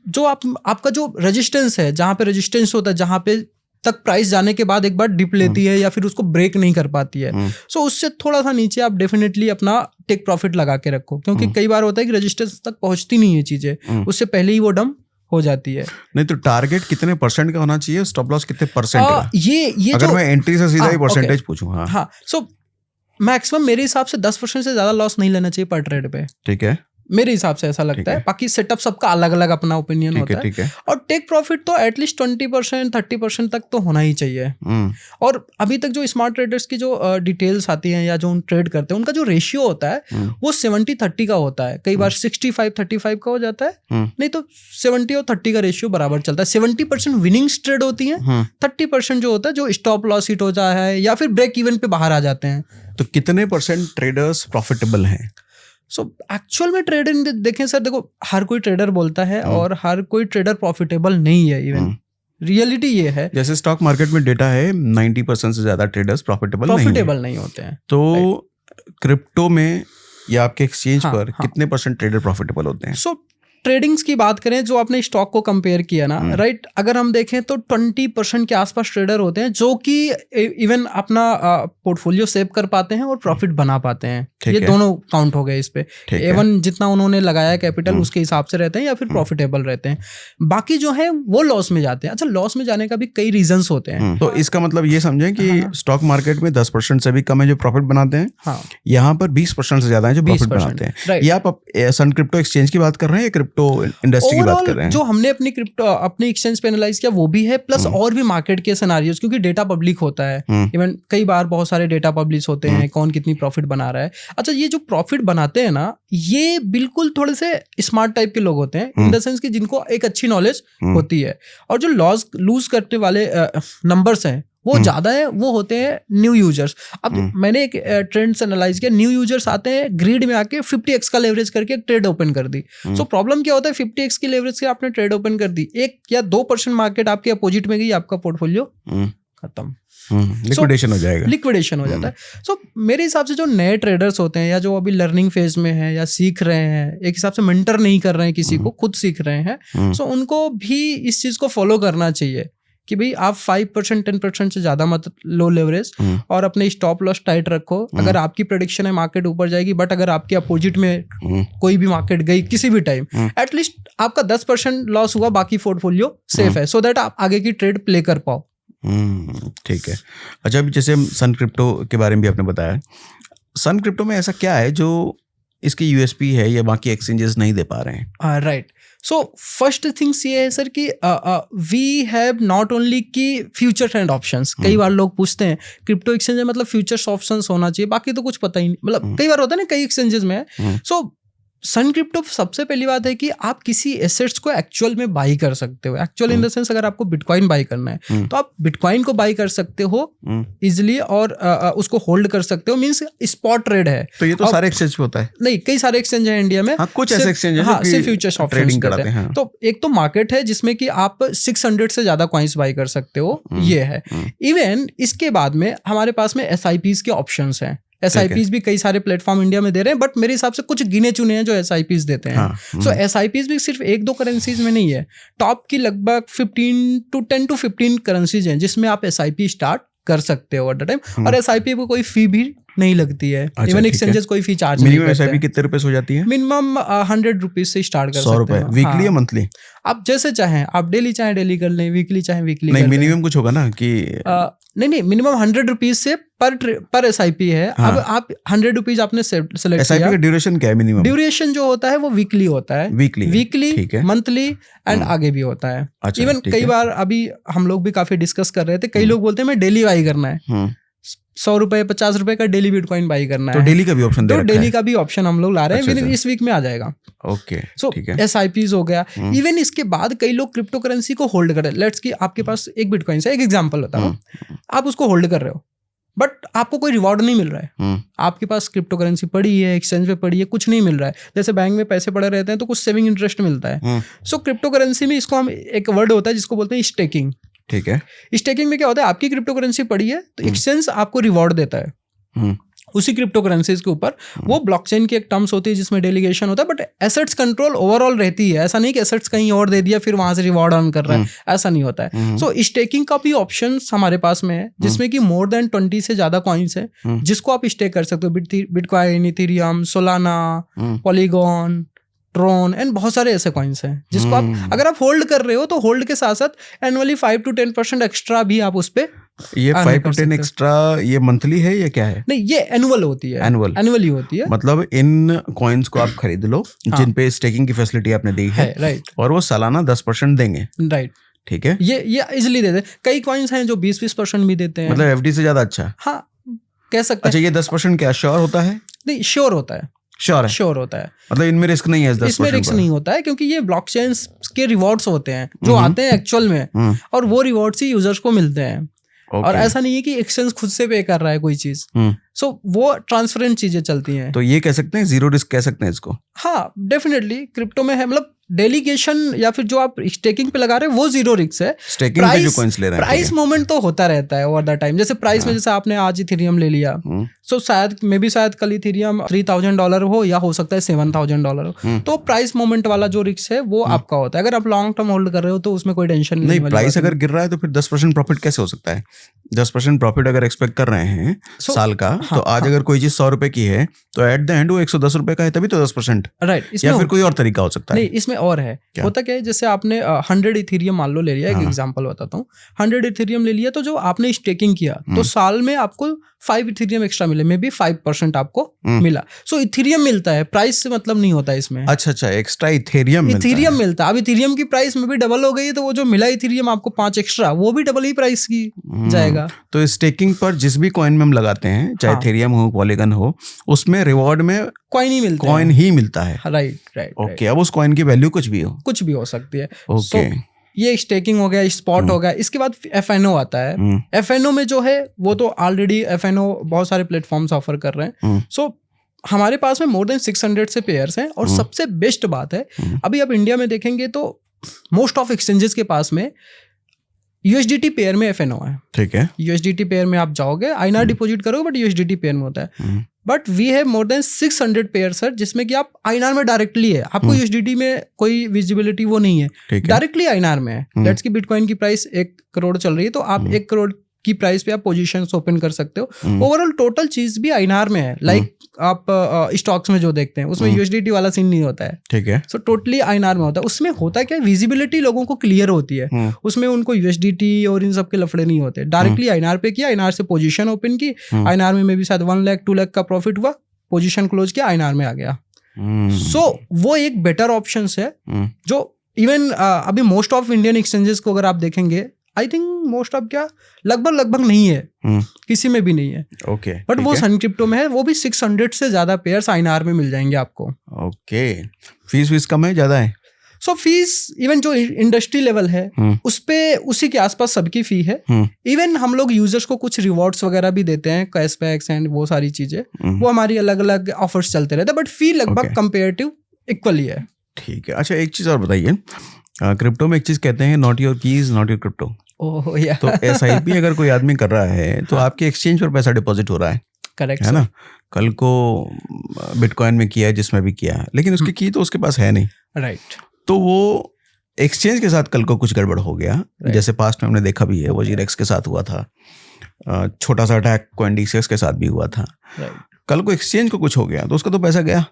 जो आपका जो रेजिस्टेंस है, जहाँ पे रेजिस्टेंस होता है, जहाँ पे तक प्राइस जाने के बाद एक बार डिप लेती है या फिर उसको ब्रेक नहीं कर पाती है, सो उससे थोड़ा सा नीचे आप डेफिनेटली अपना टेक प्रॉफिट लगा के रखो, क्योंकि कई बार होता है कि रेजिस्टेंस तक पहुंचती नहीं है चीजें, उससे पहले ही वो डंप हो जाती है।
नहीं तो टारगेट कितने % का होना चाहिए, स्टॉप लॉस कितने % का?
ये
अगर
जो
मैं एंट्री से सीधा ही परसेंटेज पूछूं।
हाँ, सो मैक्सिमम मेरे हिसाब से 10% से ज्यादा लॉस नहीं लेना चाहिए पर ट्रेड पे।
ठीक है,
मेरे हिसाब से ऐसा लगता है। बाकी सेटअप सबका अलग अलग अपना ओपिनियन होता है।
ठीक है।
और टेक प्रॉफिट तो एटलीस्ट 20% 30% तक तो होना ही चाहिए। और अभी तक जो स्मार्ट ट्रेडर्स की जो डिटेल्स आती हैं या जो ट्रेड करते हैं, उनका जो रेशियो होता है वो 70-30 का होता है। कई बार 65-35 का हो जाता है, नहीं तो 70 और 30 का रेशियो बराबर चलता है। 70% विनिंग्स ट्रेड होती हैं, 30% जो होता है जो स्टॉप लॉस हिट हो जाता है या फिर ब्रेक इवन पे बाहर आ जाते हैं।
तो कितने % ट्रेडर्स प्रॉफिटेबल हैं?
सो एक्चुअल में ट्रेडिंग देखें सर, देखो हर कोई ट्रेडर बोलता है और हर कोई ट्रेडर प्रॉफिटेबल नहीं है। इवन रियलिटी ये है,
जैसे स्टॉक मार्केट में डेटा है 90% से ज्यादा ट्रेडर्स प्रॉफिटेबल
नहीं होते हैं।
तो क्रिप्टो में या आपके एक्सचेंज पर कितने % ट्रेडर प्रॉफिटेबल होते हैं?
सो ट्रेडिंग्स की बात करें, जो आपने स्टॉक को कंपेयर किया ना, राइट, अगर हम देखें तो 20% के आसपास ट्रेडर होते हैं जो कि इवन अपना पोर्टफोलियो सेव कर पाते हैं और प्रॉफिट बना पाते हैं। ये दोनों काउंट हो गए इस पे। इवन जितना उन्होंने लगाया कैपिटल उसके हिसाब से रहते हैं या फिर प्रॉफिटेबल रहते हैं। बाकी जो है वो लॉस में जाते हैं। अच्छा, लॉस में जाने का भी कई रीजंस होते हैं।
तो इसका मतलब ये समझें कि स्टॉक मार्केट में 10% से भी कम है जो प्रॉफिट बनाते हैं, यहाँ पर 20% से ज्यादा है जो प्रॉफिट बनाते हैं। ये आप सन क्रिप्टो एक्सचेंज की बात कर रहे हैं या क्रिप्टो इंडस्ट्री की बात कर रहे हैं?
जो हमने अपनी क्रिप्टो अपनी एक्सचेंज पे एनालाइज किया वो भी है, प्लस और भी मार्केट के सिनेरियोस, क्योंकि डेटा पब्लिक होता है। इवन कई बार बहुत सारे डेटा पब्लिश होते हैं, कौन कितनी प्रॉफिट बना रहा है। अच्छा, ये जो प्रॉफिट बनाते हैं ना, ये बिल्कुल थोड़े से स्मार्ट टाइप के लोग होते हैं, इन द सेंस कि जिनको एक अच्छी नॉलेज होती है। और जो लॉस लूज करने वाले नंबर्स हैं वो ज्यादा है, वो होते हैं न्यू यूजर्स। अब मैंने एक ट्रेंड से एनालाइज किया, न्यू यूजर्स आते हैं ग्रीड में आके 50x का लेवरेज करके एक ट्रेड ओपन कर दी। सो प्रॉब्लम क्या होता है, 50x की लेवरेज से आपने ट्रेड ओपन कर दी, 1 या 2% मार्केट आपके अपोजिट में गई, आपका पोर्टफोलियो खत्म,
लिक्विडेशन हो जाएगा,
लिक्विडेशन हो जाता है। सो मेरे हिसाब से जो नए ट्रेडर्स होते हैं या जो अभी लर्निंग फेज में है या सीख रहे हैं, एक हिसाब से मेंटर नहीं कर रहे हैं किसी को, खुद सीख रहे हैं, सो उनको भी इस चीज को फॉलो करना चाहिए कि भाई आप 5% 10% से ज्यादा मत लो लेवरेज, और अपने स्टॉप लॉस टाइट रखो। अगर आपकी प्रेडिक्शन है मार्केट ऊपर जाएगी, बट अगर आपके अपोजिट में कोई भी मार्केट गई किसी भी टाइम, एटलीस्ट आपका 10% लॉस हुआ, बाकी पोर्टफोलियो सेफ है, सो दैट आप आगे की ट्रेड प्ले कर पाओ।
ठीक है। अच्छा, अभी जैसे सन क्रिप्टो के बारे में भी आपने बताया, सन क्रिप्टो में ऐसा क्या है जो इसकी यूएसपी है या बाकी एक्सचेंजेस नहीं दे पा रहे हैं?
राइट, सो फर्स्ट थिंग्स ये है सर कि वी हैव नॉट ओनली की फ्यूचर ट्रेंड ऑप्शंस। कई बार लोग पूछते हैं क्रिप्टो एक्सचेंज में मतलब फ्यूचर्स ऑप्शंस होना चाहिए, बाकी तो कुछ पता ही नहीं। मतलब कई बार होता है ना, कई एक्सचेंजेस में है। सो सन क्रिप्टो सबसे पहली बात है कि आप किसी एसेट्स को एक्चुअल में बाई कर सकते हो। एक्चुअल इन द सेंस, अगर आपको बिटकॉइन बाई करना है तो आप बिटकॉइन को बाई कर सकते हो इजिली, और उसको होल्ड कर सकते हो, मींस स्पॉट ट्रेड है।
तो ये तो सारे एक्सचेंज पे होता है?
नहीं, कई सारे एक्सचेंज है इंडिया में।
कुछ ऐसे एक्सचेंज है
सिर्फ फ्यूचर्स ऑप्शंस कराते हैं। तो एक तो मार्केट है जिसमें कि आप 600 से ज्यादा कॉइन्स बाई कर सकते हो, ये है। इवन इसके बाद में हमारे पास में SIPs के ऑप्शंस हैं। SIPs भी कई सारे प्लेटफॉर्म इंडिया में दे रहे हैं, बट मेरे हिसाब से कुछ गिने चुने हैं जो SIPs देते हैं। सो SIPs भी सिर्फ 1-2 करेंसीज में नहीं है, टॉप की लगभग 10 to 15 करेंसीज हैं जिसमें आप SIP स्टार्ट कर सकते हो एट द टाइम। और SIP को कोई फी भी नहीं लगती है। इवन एक्सचेंजेस कोई फी चार्ज नहीं करते।
मिनिमम SIP कितने रुपए हो जाती है?
मिनिमम 100 रुपीज से स्टार्ट कर सकते हैं।
100 रुपए वीकली या मंथली?
आप जैसे चाहें, आप डेली चाहे डेली कर लें, वीकली चाहे वीकली।
नहीं, मिनिमम कुछ होगा ना कि
नहीं, मिनिमम 100 रुपीज से पर SIP है। अब आप 100 रुपीज आपने सेलेक्ट किया।
SIP का ड्यूरेशन क्या है? मिनिमम
ड्यूरेशन जो होता है वो वीकली होता है, वीकली मंथली एंड आगे भी होता है। इवन कई बार अभी हम लोग भी काफी डिस्कस कर रहे थे, कई लोग बोलते हैं मैं डेली बाई करना है, 100 रुपए 50 रुपए का डेली बिटकॉइन बाई करना है।
तो डेली का भी ऑप्शन दे रखा है?
डेली का भी ऑप्शन हम लोग ला रहे हैं, इस वीक में आ जाएगा।
ओके,
सो SIPs हो गया। इवन इसके बाद कई लोग क्रिप्टो करेंसी को होल्ड कर रहे हैं। लेट्स कि आपके पास एक बिटकॉइन है, एक एग्जांपल बता रहा हूं, आप उसको होल्ड कर रहे हो, बट आपको कोई रिवॉर्ड नहीं मिल रहा है। आपके पास क्रिप्टो करेंसी पड़ी है, एक्सचेंज पे पड़ी है, कुछ नहीं मिल रहा है। जैसे बैंक में पैसे पड़े रहते हैं तो कुछ सेविंग इंटरेस्ट मिलता है। सो क्रिप्टो करेंसी में इसको हम, एक वर्ड होता है जिसको बोलते हैं स्टेकिंग। ठीक है, स्टेकिंग में क्या होता है, आपकी क्रिप्टो करेंसी पड़ी है तो एक्सचेंज आपको रिवॉर्ड देता है, उसी क्रिप्टो करेंसीज के ऊपर वो ब्लॉकचेन की एक टर्म्स होती है जिसमें डेलीगेशन होता है, बट एसेट्स कंट्रोल ओवरऑल रहती है। ऐसा नहीं कि एसेट्स कहीं और दे दिया फिर वहां से रिवॉर्ड अर्न कर रहा है, ऐसा नहीं होता है। सो स्टेकिंग का भी ऑप्शन हमारे पास में है जिसमें कि मोर देन 20 से ज्यादा कॉइन्स है जिसको आप स्टेक कर सकते हो। Bitcoin, Ethereum, Solana, Polygon, Tron and बहुत सारे ऐसे कॉइन्स हैं जिसको आप अगर आप होल्ड कर रहे हो तो होल्ड के साथ साथ एनुअली 5 to 10% एक्स्ट्रा भी आप उस पे
ये 5 to 10 एक्स्ट्रा ये मंथली है या क्या है?
नहीं, ये एनुअल होती है, एनुअली होती है।
मतलब इन कॉइन्स को आप खरीद लो जिन पे स्टेकिंग की फैसिलिटी आपने दी है,
राइट,
और वो सालाना 10% देंगे,
राइट,
ठीक है।
ये इजिली देते। कई कॉइन्स हैं जो 20% भी देते हैं,
मतलब एफडी से ज्यादा अच्छा।
हाँ, कह सकते हैं।
अच्छा, ये 10% क्या श्योर होता है?
नहीं, श्योर होता है, श्योर होता है।
मतलब इनमें रिस्क नहीं है?
इसमें रिस्क नहीं होता है क्योंकि ये ब्लॉकचेन्स के रिवॉर्ड्स होते हैं जो आते हैं एक्चुअल में, और वो रिवॉर्ड्स ही यूजर्स को मिलते हैं। और ऐसा नहीं है कि एक्सचेंज खुद से पे कर रहा है कोई चीज। सो वो ट्रांसपेरेंट चीजें चलती हैं।
तो ये कह सकते हैं जीरो रिस्क कह सकते हैं इसको?
हाँ, डेफिनेटली क्रिप्टो में है। मतलब डेलीगेशन या फिर जो आप स्टेकिंग पे लगा रहे हैं वो जीरो रिस्क है।
स्टेकिंग पे जो कॉइन्स ले रहे हैं,
प्राइस मूवमेंट तो होता रहता है ओवर द टाइम। जैसे प्राइस में जैसे आपने आज इथेरियम ले लिया, सो शायद कल इथेरियम $3,000 हो या हो सकता है $7,000 हो, तो प्राइस मूवमेंट वाला जो रिस्क है वो आपका होता है। अगर आप लॉन्ग टर्म होल्ड कर रहे हो तो उसमें कोई टेंशन नहीं।
प्राइस अगर गिर रहा है तो फिर 10% प्रॉफिट कैसे हो सकता है? 10% प्रॉफिट अगर एक्सपेक्ट कर रहे हैं साल का, तो आज अगर कोई चीज 100 रुपए की है तो एट द एंड वो 110 रुपए का है, तभी तो 10%,
राइट।
या फिर कोई और तरीका हो सकता है?
नहीं, इसमें और है। होता क्या है, जैसे आपने 100 इथेरियम मान लो ले लिया, एक एग्जांपल बताता हूँ। 100 इथेरियम ले लिया तो जो आपने स्टेकिंग किया तो साल में आपको 5 इथेरियम एक्स्ट्रा मिले, मे बी 5% आपको मिला। सो इथेरियम मिलता है, प्राइस से मतलब नहीं होता है इसमें।
अच्छा, एक्स्ट्रा इथेरियम
मिलता है। अब इथेरियम की प्राइस में भी डबल हो गई तो वो जो मिला इथेरियम आपको 5 एक्स्ट्रा, वो भी डबल ही प्राइस की जाएगा।
तो स्टेकिंग पर जिस भी कॉइन में हम लगाते हैं, चाहे इथेरियम हो, पॉलीगन हो, उसमें रिवॉर्ड में कॉइन ही मिलता है।
राइट।
ओके, अब उस कॉइन की वैल्यू कुछ भी हो सकती है।
ओके, ये स्टेकिंग हो गया, स्पॉट हो गया। इसके बाद FNO आता है। FNO में जो है वो तो ऑलरेडी FNO बहुत सारे प्लेटफॉर्म्स ऑफर कर रहे हैं। सो हमारे पास में मोर देन 600 से पेयर्स हैं। और सबसे बेस्ट बात है, अभी आप इंडिया में देखेंगे तो मोस्ट ऑफ एक्सचेंजेस के पास में USDT पेयर में FNO है, ठीक है। USDT पेयर में आप जाओगे, INR डिपॉजिट करोगे, बट USDT पेयर में होता है। But we have more than 600 pair sir, जिसमें कि आप INR में डायरेक्टली है, आपको USDT में कोई विजिबिलिटी वो नहीं है, डायरेक्टली INR में है। लेट्स की बिटकॉइन की प्राइस 1 करोड़ चल रही है तो आप 1 करोड़ की प्राइस पे आप पोजीशंस ओपन कर सकते हो। ओवरऑल टोटल चीज भी INR में है। लाइक आप स्टॉक्स में जो देखते हैं उसमें USDT वाला सीन नहीं होता है, ठीक है। सो टोटली INR में होता है। उसमें होता क्या है, विजिबिलिटी लोगों को क्लियर होती है, उसमें उनको USDT और इन सब के लफड़े नहीं होते। डायरेक्टली INR पे किया, INR से पोजीशन ओपन की, INR में भी शायद 1 लाख 2 लाख का प्रॉफिट हुआ, पोजीशन क्लोज किया, INR में आ गया। सो वो एक बेटर ऑप्शन है जो इवन अभी मोस्ट ऑफ इंडियन एक्सचेंजेस को अगर आप देखेंगे, आई थिंक मोस्ट ऑफ क्या लगभग नहीं है, किसी में भी नहीं है। ओके, बट वो सन क्रिप्टो में है, वो भी 600 से ज्यादा पेयर्स INR में मिल जाएंगे आपको। ओके, फीस कम है, ज्यादा है? सो फीस इवन जो इंडस्ट्री लेवल है उस पे उसी के आसपास सबकी फी है। इवन हम लोग यूजर्स को कुछ रिवॉर्ड्स वगैरह भी देते हैं, कैशबैक्स एंड वो सारी चीजें, वो हमारी अलग अलग ऑफर्स चलते रहते हैं, बट फी लगभग कंपेरेटिव इक्वली है। ठीक है। अच्छा, एक चीज और बताइए, क्रिप्टो में एक चीज कहते हैं, not your keys not your crypto. तो SIP अगर कोई आदमी कर रहा है तो आपके एक्सचेंज पर पैसा डिपॉजिट हो रहा है, करेक्ट है ना? कल को बिटकॉइन में किया है, जिसमें भी किया है, लेकिन उसकी की तो उसके पास है नहीं, राइट। तो वो एक्सचेंज के साथ कल को कुछ गड़बड़ हो गया, जैसे पास्ट में हमने देखा भी है, वजीरेक्स के साथ हुआ था, छोटा सा अटैक CoinDCX के साथ भी हुआ था। कल को एक्सचेंज को कुछ हो गया तो उसका तो पैसा गया।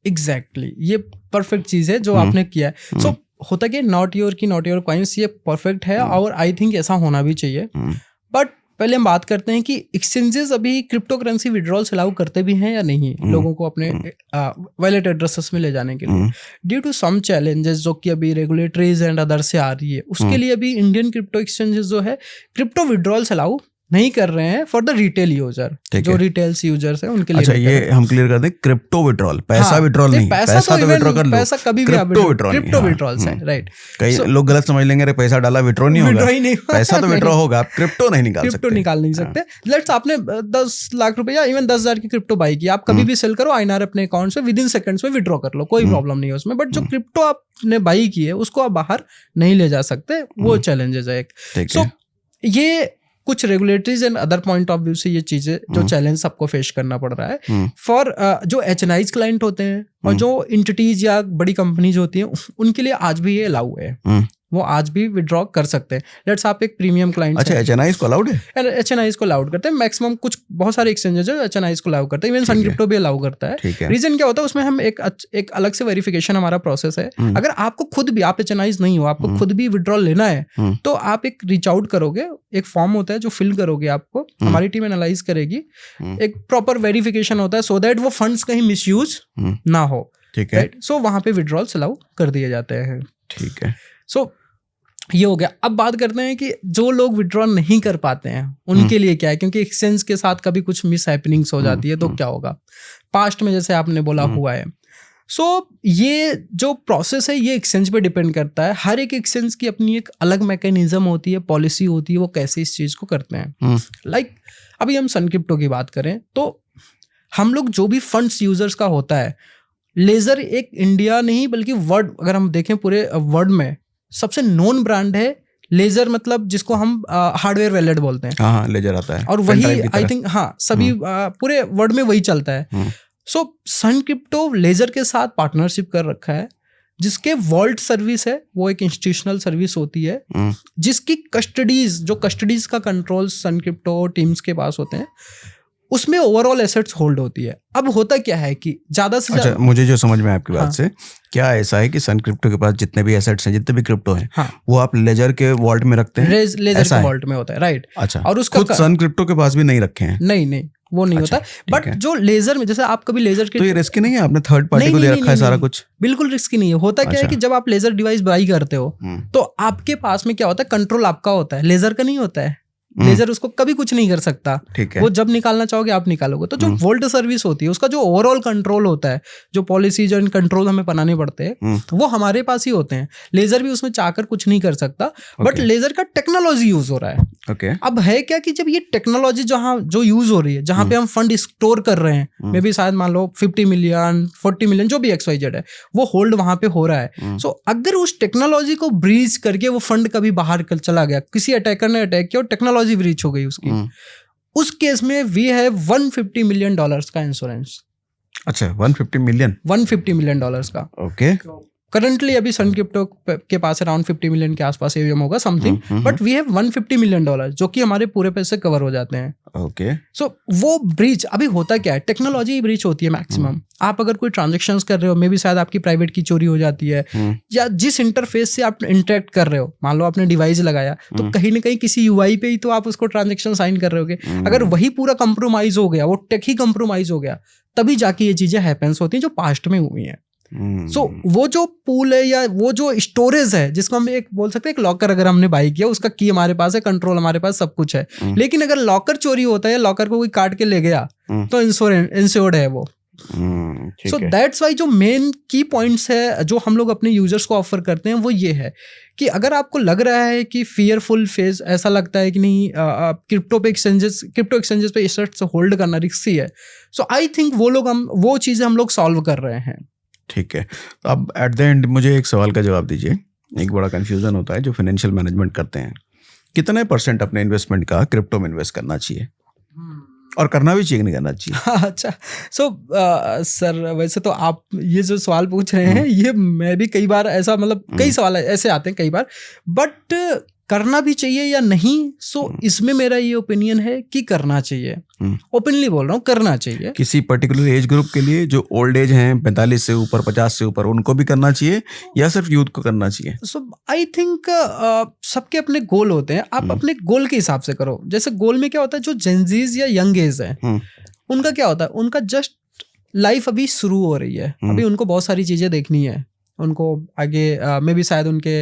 एग्जैक्टली, ये परफेक्ट चीज है जो आपने किया है। सो होता क्या, नॉट योर कॉइन्स, ये परफेक्ट है और आई थिंक ऐसा होना भी चाहिए। बट पहले हम बात करते हैं कि एक्सचेंजेस अभी क्रिप्टो करेंसी विड्रॉल्स अलाउ करते भी हैं या नहीं लोगों को अपने वॉलेट एड्रेसेस में ले जाने के लिए, ड्यू टू सम चैलेंजेस जो कि अभी रेगुलेटरीज एंड अदर से आ रही है। उसके लिए अभी इंडियन क्रिप्टो एक्सचेंजेस जो है क्रिप्टो विड्रॉल्स अलाउ नहीं कर रहे हैं फॉर द रिटेल यूजर, जो रिटेल्स यूजर्स है उनके लिए। अच्छा, ये हम क्लियर कर दें, क्रिप्टो विड्रॉल, पैसा विड्रॉल नहीं, पैसा तो विड्रॉ कर लो, पैसा कभी भी क्रिप्टो विड्रॉल्स है, राइट। कई लोग गलत समझ लेंगे, अरे पैसा डाला विड्रॉ नहीं होगा, पैसा तो विड्रॉ होगा, आप क्रिप्टो नहीं निकाल नहीं सकते। लेट्स आपने 10 लाख रुपए या इवन 10,000 की क्रिप्टो बाई की, आप कभी भी सेल करो, INR अपने अकाउंट से विद इन सेकंड्स में विड्रॉ कर लो, कोई प्रॉब्लम नहीं है उसमें। बट जो क्रिप्टो आपने बाई की है उसको आप बाहर नहीं ले जा सकते, वो चैलेंजेस है एक। सो ये कुछ regulatories and other point of view से ये चीजें जो चैलेंज सबको फेस करना पड़ रहा है फॉर जो एचएनआईज क्लाइंट होते हैं और जो इंटिटीज या बड़ी कंपनीज होती हैं उनके लिए आज भी ये अलाउ है, वो आज भी विड्रॉ कर सकते हैं। लेट्स आप एक प्रीमियम क्लाइंट,
अच्छा एचएनआईज को अलाउड है?
एचएनआईज को अलाउड करते हैं मैक्सिमम, कुछ बहुत सारे एक्सचेंजेस है एचएनआईज को अलाउ करते हैं, इवन सन क्रिप्टो भी अलाउ करता है। रीजन क्या होता है उसमें, हम एक अलग से वेरिफिकेशन हमारा प्रोसेस है। अगर आपको खुद भी, आप एचएनआईज नहीं हो, आपको खुद भी विड्रॉल लेना है तो आप एक रीच आउट करोगे, एक फॉर्म होता है जो फिल करोगे, आपको हमारी टीम एनालाइज करेगी, एक प्रॉपर वेरिफिकेशन होता है सो दैट वो फंड्स कहीं मिसयूज ना हो।
ठीक है,
सो वहां पे विड्रॉल्स अलाउ कर दिए जाते हैं।
ठीक है,
सो ये हो गया। अब बात करते हैं कि जो लोग विड्रॉ नहीं कर पाते हैं उनके लिए क्या है, क्योंकि एक्सचेंज के साथ कभी कुछ मिस हैपनिंग्स हो जाती है तो क्या होगा, पास्ट में जैसे आपने बोला हुआ है। सो ये जो प्रोसेस है ये एक्सचेंज पे डिपेंड करता है। हर एक एक्सचेंज की अपनी एक अलग मैकेनिज्म होती है, पॉलिसी होती है, वो कैसे इस चीज को करते हैं। लाइक अभी हम सन क्रिप्टो की बात करें तो हम लोग जो भी फंड्स यूजर्स का होता है, लेजर एक इंडिया नहीं बल्कि वर्ल्ड, अगर हम देखें पूरे वर्ल्ड में सबसे नोन ब्रांड है लेजर, मतलब जिसको हम हार्डवेयर वॉलेट बोलते हैं।
हाँ, लेजर आता है
और वही आई थिंक सभी पूरे वर्ल्ड में वही चलता है। सो सन क्रिप्टो लेजर के साथ पार्टनरशिप कर रखा है, जिसके वॉल्ट सर्विस है वो एक इंस्टीट्यूशनल सर्विस होती है, जिसकी कस्टडीज का कंट्रोल सन क्रिप्टो टीम्स के पास होते हैं, उसमें ओवरऑल एसेट्स होल्ड होती है। अब होता क्या है कि ज्यादा से ज्यादा,
मुझे जो समझ में आपकी बात से, क्या ऐसा है कि सन क्रिप्टो के पास जितने भी एसेट्स हैं, जितने भी क्रिप्टो हैं, वो आप लेजर के वॉल्ट में रखते हैं?
लेजर के वॉल्ट में होता है, राइट।
अच्छा,
और उसका
खुद सन क्रिप्टो के पास भी नहीं रखे हैं?
नहीं वो नहीं होता। बट जो लेजर में, जैसे आप कभी लेजर के,
तो ये रिस्की नहीं है? आपने थर्ड पार्टी को दे रखा है सारा कुछ?
बिल्कुल रिस्की नहीं है। होता क्या है कि जब आप लेजर डिवाइस बाई करते हो तो आपके पास में क्या होता है, कंट्रोल आपका होता है, लेजर का नहीं होता है। लेजर उसको कभी कुछ नहीं कर सकता,
ठीक है।
वो जब निकालना चाहोगे आप निकालोगे। तो जो वोल्ट सर्विस होती है उसका जो ओवरऑल कंट्रोल होता है, जो पॉलिसीज एंड कंट्रोल हमें बनाने पड़ते हैं, वो हमारे पास ही होते हैं। लेजर भी उसमें चाहकर कुछ नहीं कर सकता, बट लेजर का टेक्नोलॉजी यूज हो रहा है। अब है क्या कि जब ये टेक्नोलॉजी जो यूज हो रही है, जहां पे हम फंड स्टोर कर रहे हैं, मे भी शायद मान लो 50 मिलियन 40 मिलियन जो भी XYZ है, वो होल्ड वहां पे हो रहा है। सो अगर उस टेक्नोलॉजी को ब्रीच करके वो फंड कभी बाहर चला गया, किसी अटैकर ने अटैक किया और टेक्नोलॉजी ब्रीच हो गई उसकी, उस केस में वी हैव $150 मिलियन का इंश्योरेंस।
अच्छा, 150 मिलियन?
$150 मिलियन का।
ओके।
करंटली अभी सन क्रिप्टो के पास अराउंड 50 मिलियन के आसपास एवीएम होगा something, but we have $150 million जो कि हमारे पूरे पैसे कवर हो जाते हैं।
ओके।
सो वो ब्रीच अभी होता क्या है, टेक्नोलॉजी ब्रीच होती है मैक्सिमम। आप अगर कोई ट्रांजेक्शंस कर रहे हो, मे बी शायद आपकी प्राइवेट की चोरी हो जाती है, या जिस इंटरफेस से आप इंटरेक्ट कर रहे हो, मान लो आपने डिवाइस लगाया तो कहीं ना कहीं किसी UI पे ही तो आप उसको ट्रांजेक्शन साइन कर रहे होगे। अगर वही पूरा कंप्रोमाइज हो गया, वो टेक ही कंप्रोमाइज हो गया, तभी जाके ये चीजें हैपेंस होती हैं जो पास्ट में हुई हैं। सो वो जो पूल है या वो जो स्टोरेज है, जिसको हम एक बोल सकते हैं, एक लॉकर अगर हमने बाई किया, उसका की हमारे पास है, कंट्रोल हमारे पास, सब कुछ है। लेकिन अगर लॉकर चोरी होता है या लॉकर को कोई काट के ले गया तो इंश्योर्ड है वो। सो दैट्स वाई जो मेन की पॉइंट्स है जो हम लोग अपने यूजर्स को ऑफर करते हैं वो ये है कि अगर आपको लग रहा है कि फियरफुल फेज, ऐसा लगता है कि नहीं क्रिप्टो एक्सचेंजेस पे एसेट्स होल्ड करना रिस्की है, सो आई थिंक वो चीजें हम लोग सॉल्व कर रहे हैं।
ठीक है। तो अब एट द एंड मुझे एक सवाल का जवाब दीजिए। एक बड़ा कंफ्यूजन होता है जो फाइनेंशियल मैनेजमेंट करते हैं, कितने % अपने इन्वेस्टमेंट का क्रिप्टो में इन्वेस्ट करना चाहिए, और करना भी चाहिए नहीं करना चाहिए?
अच्छा, सो सर वैसे तो आप ये जो सवाल पूछ रहे हैं ये मैं भी कई बार ऐसा, मतलब कई सवाल ऐसे आते हैं कई बार, बट करना भी चाहिए या नहीं, सो इसमें मेरा ये ओपिनियन है कि करना चाहिए। ओपनली बोल रहा हूँ, करना चाहिए।
किसी पर्टिकुलर एज ग्रुप के लिए, जो ओल्ड एज हैं 45 से ऊपर, 50 से ऊपर, उनको भी करना चाहिए या सिर्फ यूथ को करना चाहिए?
सो आई थिंक सबके अपने गोल होते हैं, आप अपने गोल के हिसाब से करो। जैसे गोल में क्या होता है, जो जेनजीज या यंग एज है उनका क्या होता है, उनका जस्ट लाइफ अभी शुरू हो रही है, अभी उनको बहुत सारी चीजें देखनी है, उनको आगे में भी शायद उनके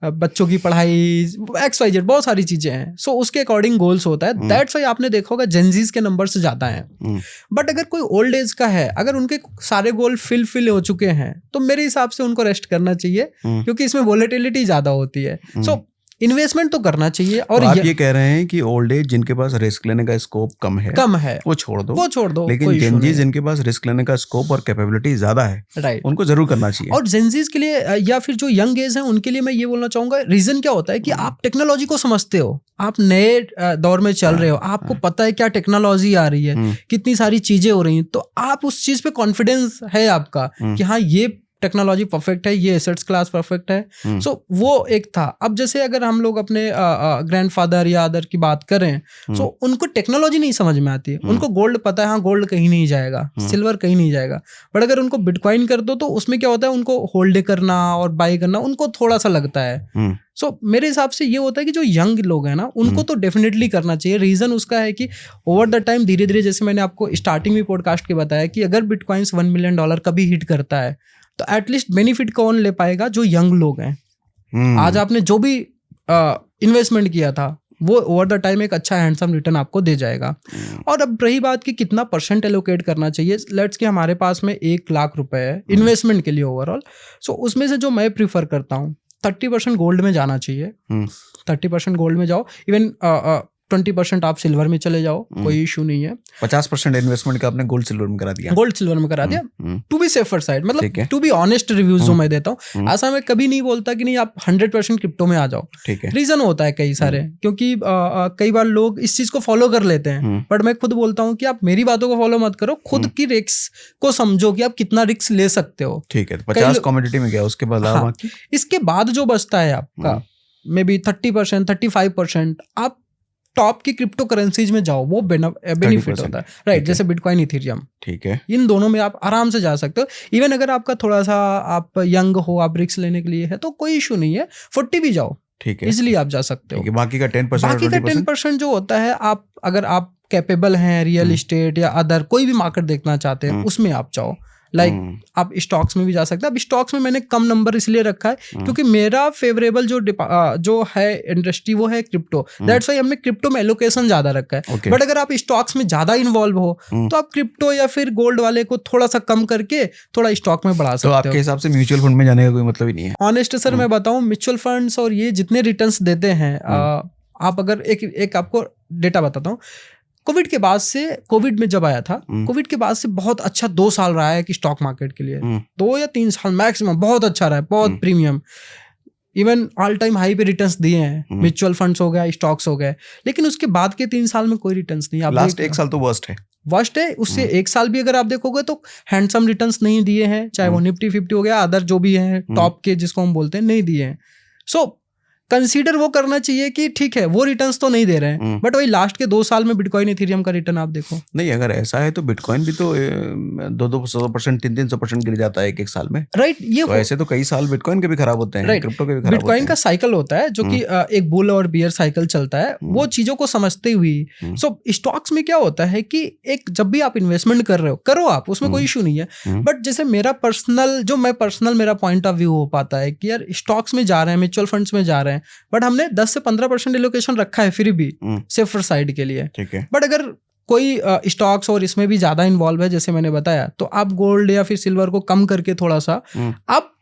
बच्चों की पढ़ाई XYZ बहुत सारी चीजें हैं। सो उसके अकॉर्डिंग गोल्स होता है। दैट्स वाई आपने देखा होगा जेनजीज के नंबर से ज्यादा हैं। बट अगर कोई ओल्ड एज का है, अगर उनके सारे गोल फिल हो चुके हैं, तो मेरे हिसाब से उनको रेस्ट करना चाहिए, क्योंकि इसमें वोलेटिलिटी ज्यादा होती है। सो इन्वेस्टमेंट तो करना चाहिए।
और
और
आप ये कह रहे हैं कि ओल्ड एज जिनके पास रिस्क लेने का स्कोप कम है वो छोड़ दो, लेकिन
कोई issue
जेनजी
नहीं है।
जिनके पास रिस्क लेने का स्कोप और कैपेबिलिटी ज्यादा है
राइट।
उनको जरूर करना चाहिए।
और जेनजीज के लिए या फिर जो यंग एज है उनके लिए मैं ये बोलना चाहूंगा, रीजन क्या होता है कि आप टेक्नोलॉजी को समझते हो, आप नए दौर में चल रहे हो, आपको पता है क्या टेक्नोलॉजी आ रही है, कितनी सारी चीजें हो रही हैं, तो आप उस चीज पे कॉन्फिडेंस है आपका कि हाँ ये टेक्नोलॉजी परफेक्ट है, ये एसेट्स क्लास परफेक्ट है। सो वो एक था। अब जैसे अगर हम लोग अपने ग्रैंडफादर या अदर की बात करें, सो उनको टेक्नोलॉजी नहीं समझ में आती है, उनको गोल्ड पता है, हाँ गोल्ड कहीं नहीं जाएगा, सिल्वर कहीं नहीं जाएगा, बट अगर उनको बिटकॉइन कर दो तो उसमें क्या होता है, उनको होल्ड करना और बाय करना उनको थोड़ा सा लगता है। सो मेरे हिसाब से ये होता है कि जो यंग लोग हैं ना उनको तो डेफिनेटली करना चाहिए। रीजन उसका है कि ओवर द टाइम धीरे धीरे, जैसे मैंने आपको स्टार्टिंग में पॉडकास्ट के बताया कि अगर बिटकॉइंस $1 मिलियन कभी हिट करता है तो एटलीस्ट बेनिफिट कौन ले पाएगा, जो यंग लोग हैं। आज आपने जो भी इन्वेस्टमेंट किया था वो ओवर द टाइम एक अच्छा हैंडसम रिटर्न आपको दे जाएगा। और अब रही बात कि कितना परसेंट एलोकेट करना चाहिए, लेट्स कि हमारे पास में 1 लाख रुपए है इन्वेस्टमेंट के लिए ओवरऑल, सो उसमें से जो मैं प्रीफर करता हूँ 30% गोल्ड में जाना चाहिए। 30% गोल्ड में जाओ, इवन 20% आप सिल्वर में चले जाओ, कोई इशू नहीं है।
50% इन्वेस्टमेंट का आपने गोल्ड सिल्वर में करा दिया।
गोल्ड सिल्वर में करा दिया, टू बी सेफर साइड, मतलब टू बी ऑनेस्ट रिव्यूज जो मैं देता हूँ। ऐसा मैं कभी नहीं बोलता कि नहीं आप 100% क्रिप्टो में आ जाओ,
ठीक है।
रीजन होता है कई सारे, क्योंकि कई बार लोग इस चीज को फॉलो कर लेते हैं, बट मैं खुद बोलता हूँ कि आप मेरी बातों को फॉलो मत करो, खुद की रिस्क को समझो कि आप कितना रिस्क ले सकते हो।
ठीक है, 50 कमोडिटी में गया, उसके बाद
इसके बाद जो बचता है आपका मे बी 30%, 35% आप टॉप की क्रिप्टो करेंसीज में जाओ, वो बेनिफिट होता है। राइट, जैसे बिटकॉइन, इथेरियम, ठीक है, इन दोनों में आप आराम से जा सकते हो। इवन अगर आपका थोड़ा सा आप यंग हो, आप रिस्क लेने के लिए है तो कोई इशू नहीं है, 40 भी जाओ, ठीक है, इजिली आप जा सकते हो।
बाकी का 10%
जो होता है, आप अगर आप कैपेबल हैं रियल इस्टेट या अदर कोई भी मार्केट देखना चाहते हैं उसमें आप जाओ। आप स्टॉक्स में भी जा सकते हैं। अब स्टॉक्स में मैंने कम नंबर इसलिए रखा है क्योंकि मेरा फेवरेबल जो है इंडस्ट्री वो है क्रिप्टो, दैट्स व्हाई हमने क्रिप्टो में एलोकेशन ज्यादा रखा है। बट अगर आप स्टॉक्स में ज्यादा इन्वॉल्व हो तो आप क्रिप्टो या फिर गोल्ड वाले को थोड़ा सा कम करके थोड़ा स्टॉक में बढ़ा सकते हो।
तो आपके हिसाब से म्यूचुअल फंड में जाने का कोई मतलब ही नहीं है?
ऑनेस्ट सर मैं बताऊं, म्यूचुअल फंड्स और ये जितने रिटर्न्स देते हैं, आप अगर एक आपको डेटा बताता हूँ, कोविड में जब आया था, कोविड के बाद से बहुत अच्छा 2 साल रहा है कि स्टॉक मार्केट के लिए 2 या 3 साल मैक्सिमम बहुत अच्छा रहा है, बहुत premium, even all time high पे रिटर्न्स दिए हैं। म्यूचुअल फंड्स हो गया, स्टॉक्स हो गए, लेकिन उसके बाद के 3 साल में कोई रिटर्न्स नहीं।
लास्ट 1 साल तो वर्स्ट है।
उससे 1 साल भी अगर आप देखोगे तो हैंडसम रिटर्न्स नहीं दिए हैं, चाहे वो निफ्टी 50 हो गया, अदर जो भी है टॉप के जिसको हम बोलते हैं, नहीं दिए हैं। सो कंसीडर वो करना चाहिए कि ठीक है वो रिटर्न्स तो नहीं दे रहे हैं, बट वही लास्ट के 2 साल में बिटकॉइन, इथेरियम का रिटर्न आप देखो।
नहीं, अगर ऐसा है तो बिटकॉइन भी तो 200%, 300% गिर जाता है एक साल में।
राइट, ये
तो ऐसे तो कई साल बिटकॉइन के भी खराब होते हैं, क्रिप्टो के भी खराब होते हैं।
बिटकॉइन का साइकिल होता है जो कि एक बुल और बियर साइकिल चलता है, वो चीजों को समझते हुए। सो स्टॉक्स में क्या होता है कि एक जब भी आप इन्वेस्टमेंट कर रहे हो, करो आप, उसमें कोई इशू नहीं है, बट जैसे मेरा पर्सनल मेरा पॉइंट ऑफ व्यू हो पाता है कि यार स्टॉक्स में जा रहे हैं, म्यूचुअल फंड्स में जा रहे हैं, बट हमने 10 से 15% एलोकेशन रखा है फिर भी सेफर साइड के लिए, ठीक है। बट अगर कोई स्टॉक्स और इसमें भी ज्यादा इन्वॉल्व है, जैसे मैंने बताया, तो आप गोल्ड या फिर सिल्वर को कम करके थोड़ा सा आप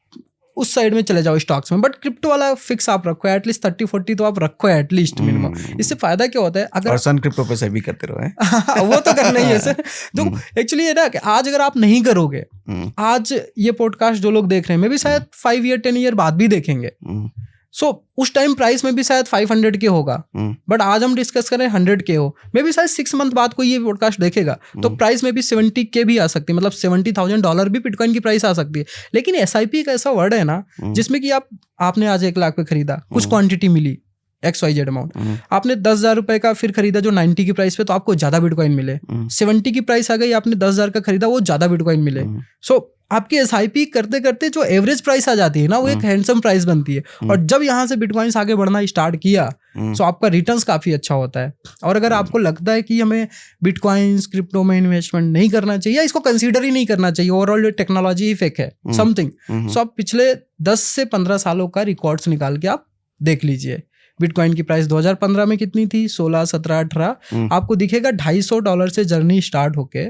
उस साइड में चले जाओ स्टॉक्स में, बट क्रिप्टो वाला फिक्स आप रखो, एटलीस्ट 30-40 तो आप रखो एटलीस्ट मिनिमम। इससे फायदा क्या होता है, अगर
सन क्रिप्टो पे भी करते रहो
वो तो करना ही है सर। जो एक्चुअली है ना कि आज अगर आप नहीं करोगे, आज ये पॉडकास्ट जो लोग देख रहे हैं मे भी शायद 5 ईयर 10 ईयर बाद भी देखेंगे, सो उस टाइम प्राइस में भी शायद 500 के होगा, बट आज हम डिस्कस करें 100 के हो, मे भी शायद 6 मंथ बाद कोई ये पॉडकास्ट देखेगा तो प्राइस में भी 70 के भी आ सकती है, मतलब $70,000 भी बिटकॉइन की प्राइस आ सकती है। लेकिन SIP एक ऐसा वर्ड है ना जिसमें कि आपने आज 1 लाख पे खरीदा, कुछ क्वांटिटी मिली XYZ अमाउंट, आपने 10,000 रुपए का फिर खरीदा जो 90 की प्राइस पे, तो आपको ज्यादा बिटकॉइन मिले। 70 की प्राइस आ गई, आपने 10,000 का खरीदा, वो ज्यादा बिटकॉइन मिले। सो आपकी SIP करते करते जो एवरेज प्राइस आ जाती है ना, वो एक हैंडसम प्राइस बनती है। और जब यहाँ से बिटकॉइंस आगे बढ़ना स्टार्ट किया, सो आपका रिटर्न्स काफी अच्छा होता है। और अगर आपको लगता है कि हमें बिटकॉइंस, क्रिप्टो में इन्वेस्टमेंट नहीं करना चाहिए या इसको कंसीडर ही नहीं करना चाहिए, ओवरऑल टेक्नोलॉजी ही फेक है समथिंग, सो आप पिछले 10 से 15 सालों का रिकॉर्ड्स निकाल के आप देख लीजिए। बिटकॉइन की प्राइस 2015 में कितनी थी, 16, 17, 18, आपको दिखेगा $250 से जर्नी स्टार्ट होके,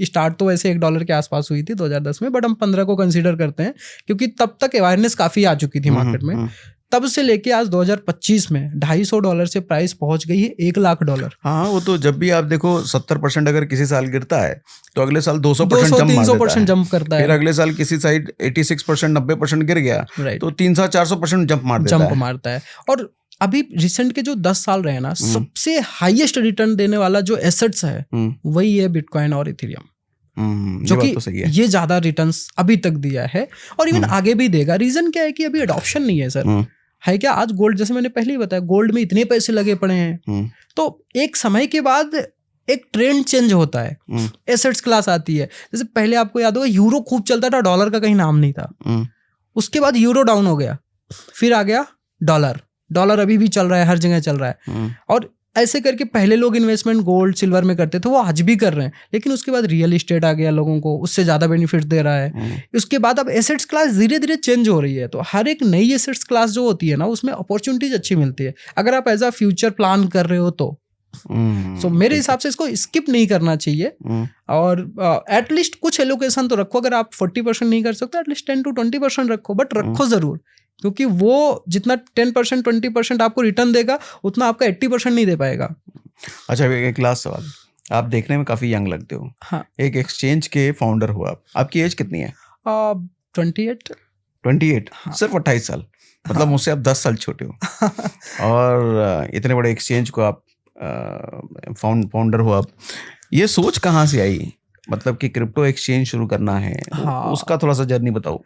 स्टार्ट तो वैसे $1 के आसपास हुई थी 2010 में, बट हम 15 को कंसीडर करते हैं क्योंकि तब तक अवेयरनेस काफी आ चुकी थी मार्केट में। तब से लेके आज 2025 में $250 से प्राइस पहुंच गई है $1 लाख।
हाँ, वो तो जब भी आप देखो 70% अगर किसी साल गिरता है तो अगले साल 200% जंप मार देता है।
जंप करता है।
फिर अगले साल किसी साइड 86% 90% गिर गया तो 300-400% जंप मार देता है।
जंप मारता है। और अभी रिसेंट के जो 10 साल रहे ना, सबसे हाईएस्ट रिटर्न देने वाला जो एसेट्स है वही है बिटकॉइन और इथेरियम, जो कि
तो सही है।
ये ज्यादा रिटर्न्स अभी तक दिया है और इवन आगे भी देगा। रीजन क्या है कि अभी अडॉप्शन नहीं है सर। है क्या, आज गोल्ड, जैसे मैंने पहले ही बताया, गोल्ड में इतने पैसे लगे पड़े हैं, तो एक समय के बाद एक ट्रेंड चेंज होता है, एसेट्स क्लास आती है। जैसे पहले आपको याद होगा यूरो खूब चलता था, डॉलर का कहीं नाम नहीं था। उसके बाद यूरो डाउन हो गया, फिर आ गया डॉलर। डॉलर अभी भी चल रहा है, हर जगह चल रहा है। और ऐसे करके पहले लोग इन्वेस्टमेंट गोल्ड सिल्वर में करते थे, वो आज भी कर रहे हैं। लेकिन उसके बाद रियल एस्टेट आ गया, लोगों को उससे ज्यादा बेनिफिट दे रहा है। उसके बाद अब एसेट्स क्लास धीरे धीरे चेंज हो रही है। तो हर एक नई एसेट्स क्लास जो होती है ना, उसमें अपॉर्चुनिटीज अच्छी मिलती है अगर आप एज अ फ्यूचर प्लान कर रहे हो तो। सो मेरे हिसाब से इसको स्किप नहीं करना चाहिए। और एटलीस्ट कुछ एलोकेशन तो रखो। अगर आप 40% नहीं कर सकते, एटलीस्ट 10 to 20% रखो, बट रखो जरूर, क्योंकि वो जितना 10% 20% आपको रिटर्न देगा उतना आपका 80% नहीं दे पाएगा।
अच्छा, एक लास्ट सवाल, आप देखने में काफी यंग लगते हो।
हाँ।
एक एक्सचेंज के फाउंडर हो आप, आपकी एज कितनी है?
28।
हाँ। सिर्फ 28 साल, मतलब मुझसे आप 10 साल छोटे हो। और इतने बड़े एक्सचेंज को आप फाउंडर हो आप, ये सोच कहाँ से आई, मतलब कि क्रिप्टो एक्सचेंज शुरू करना है?
हाँ।
उसका थोड़ा सा जर्नी बताओ।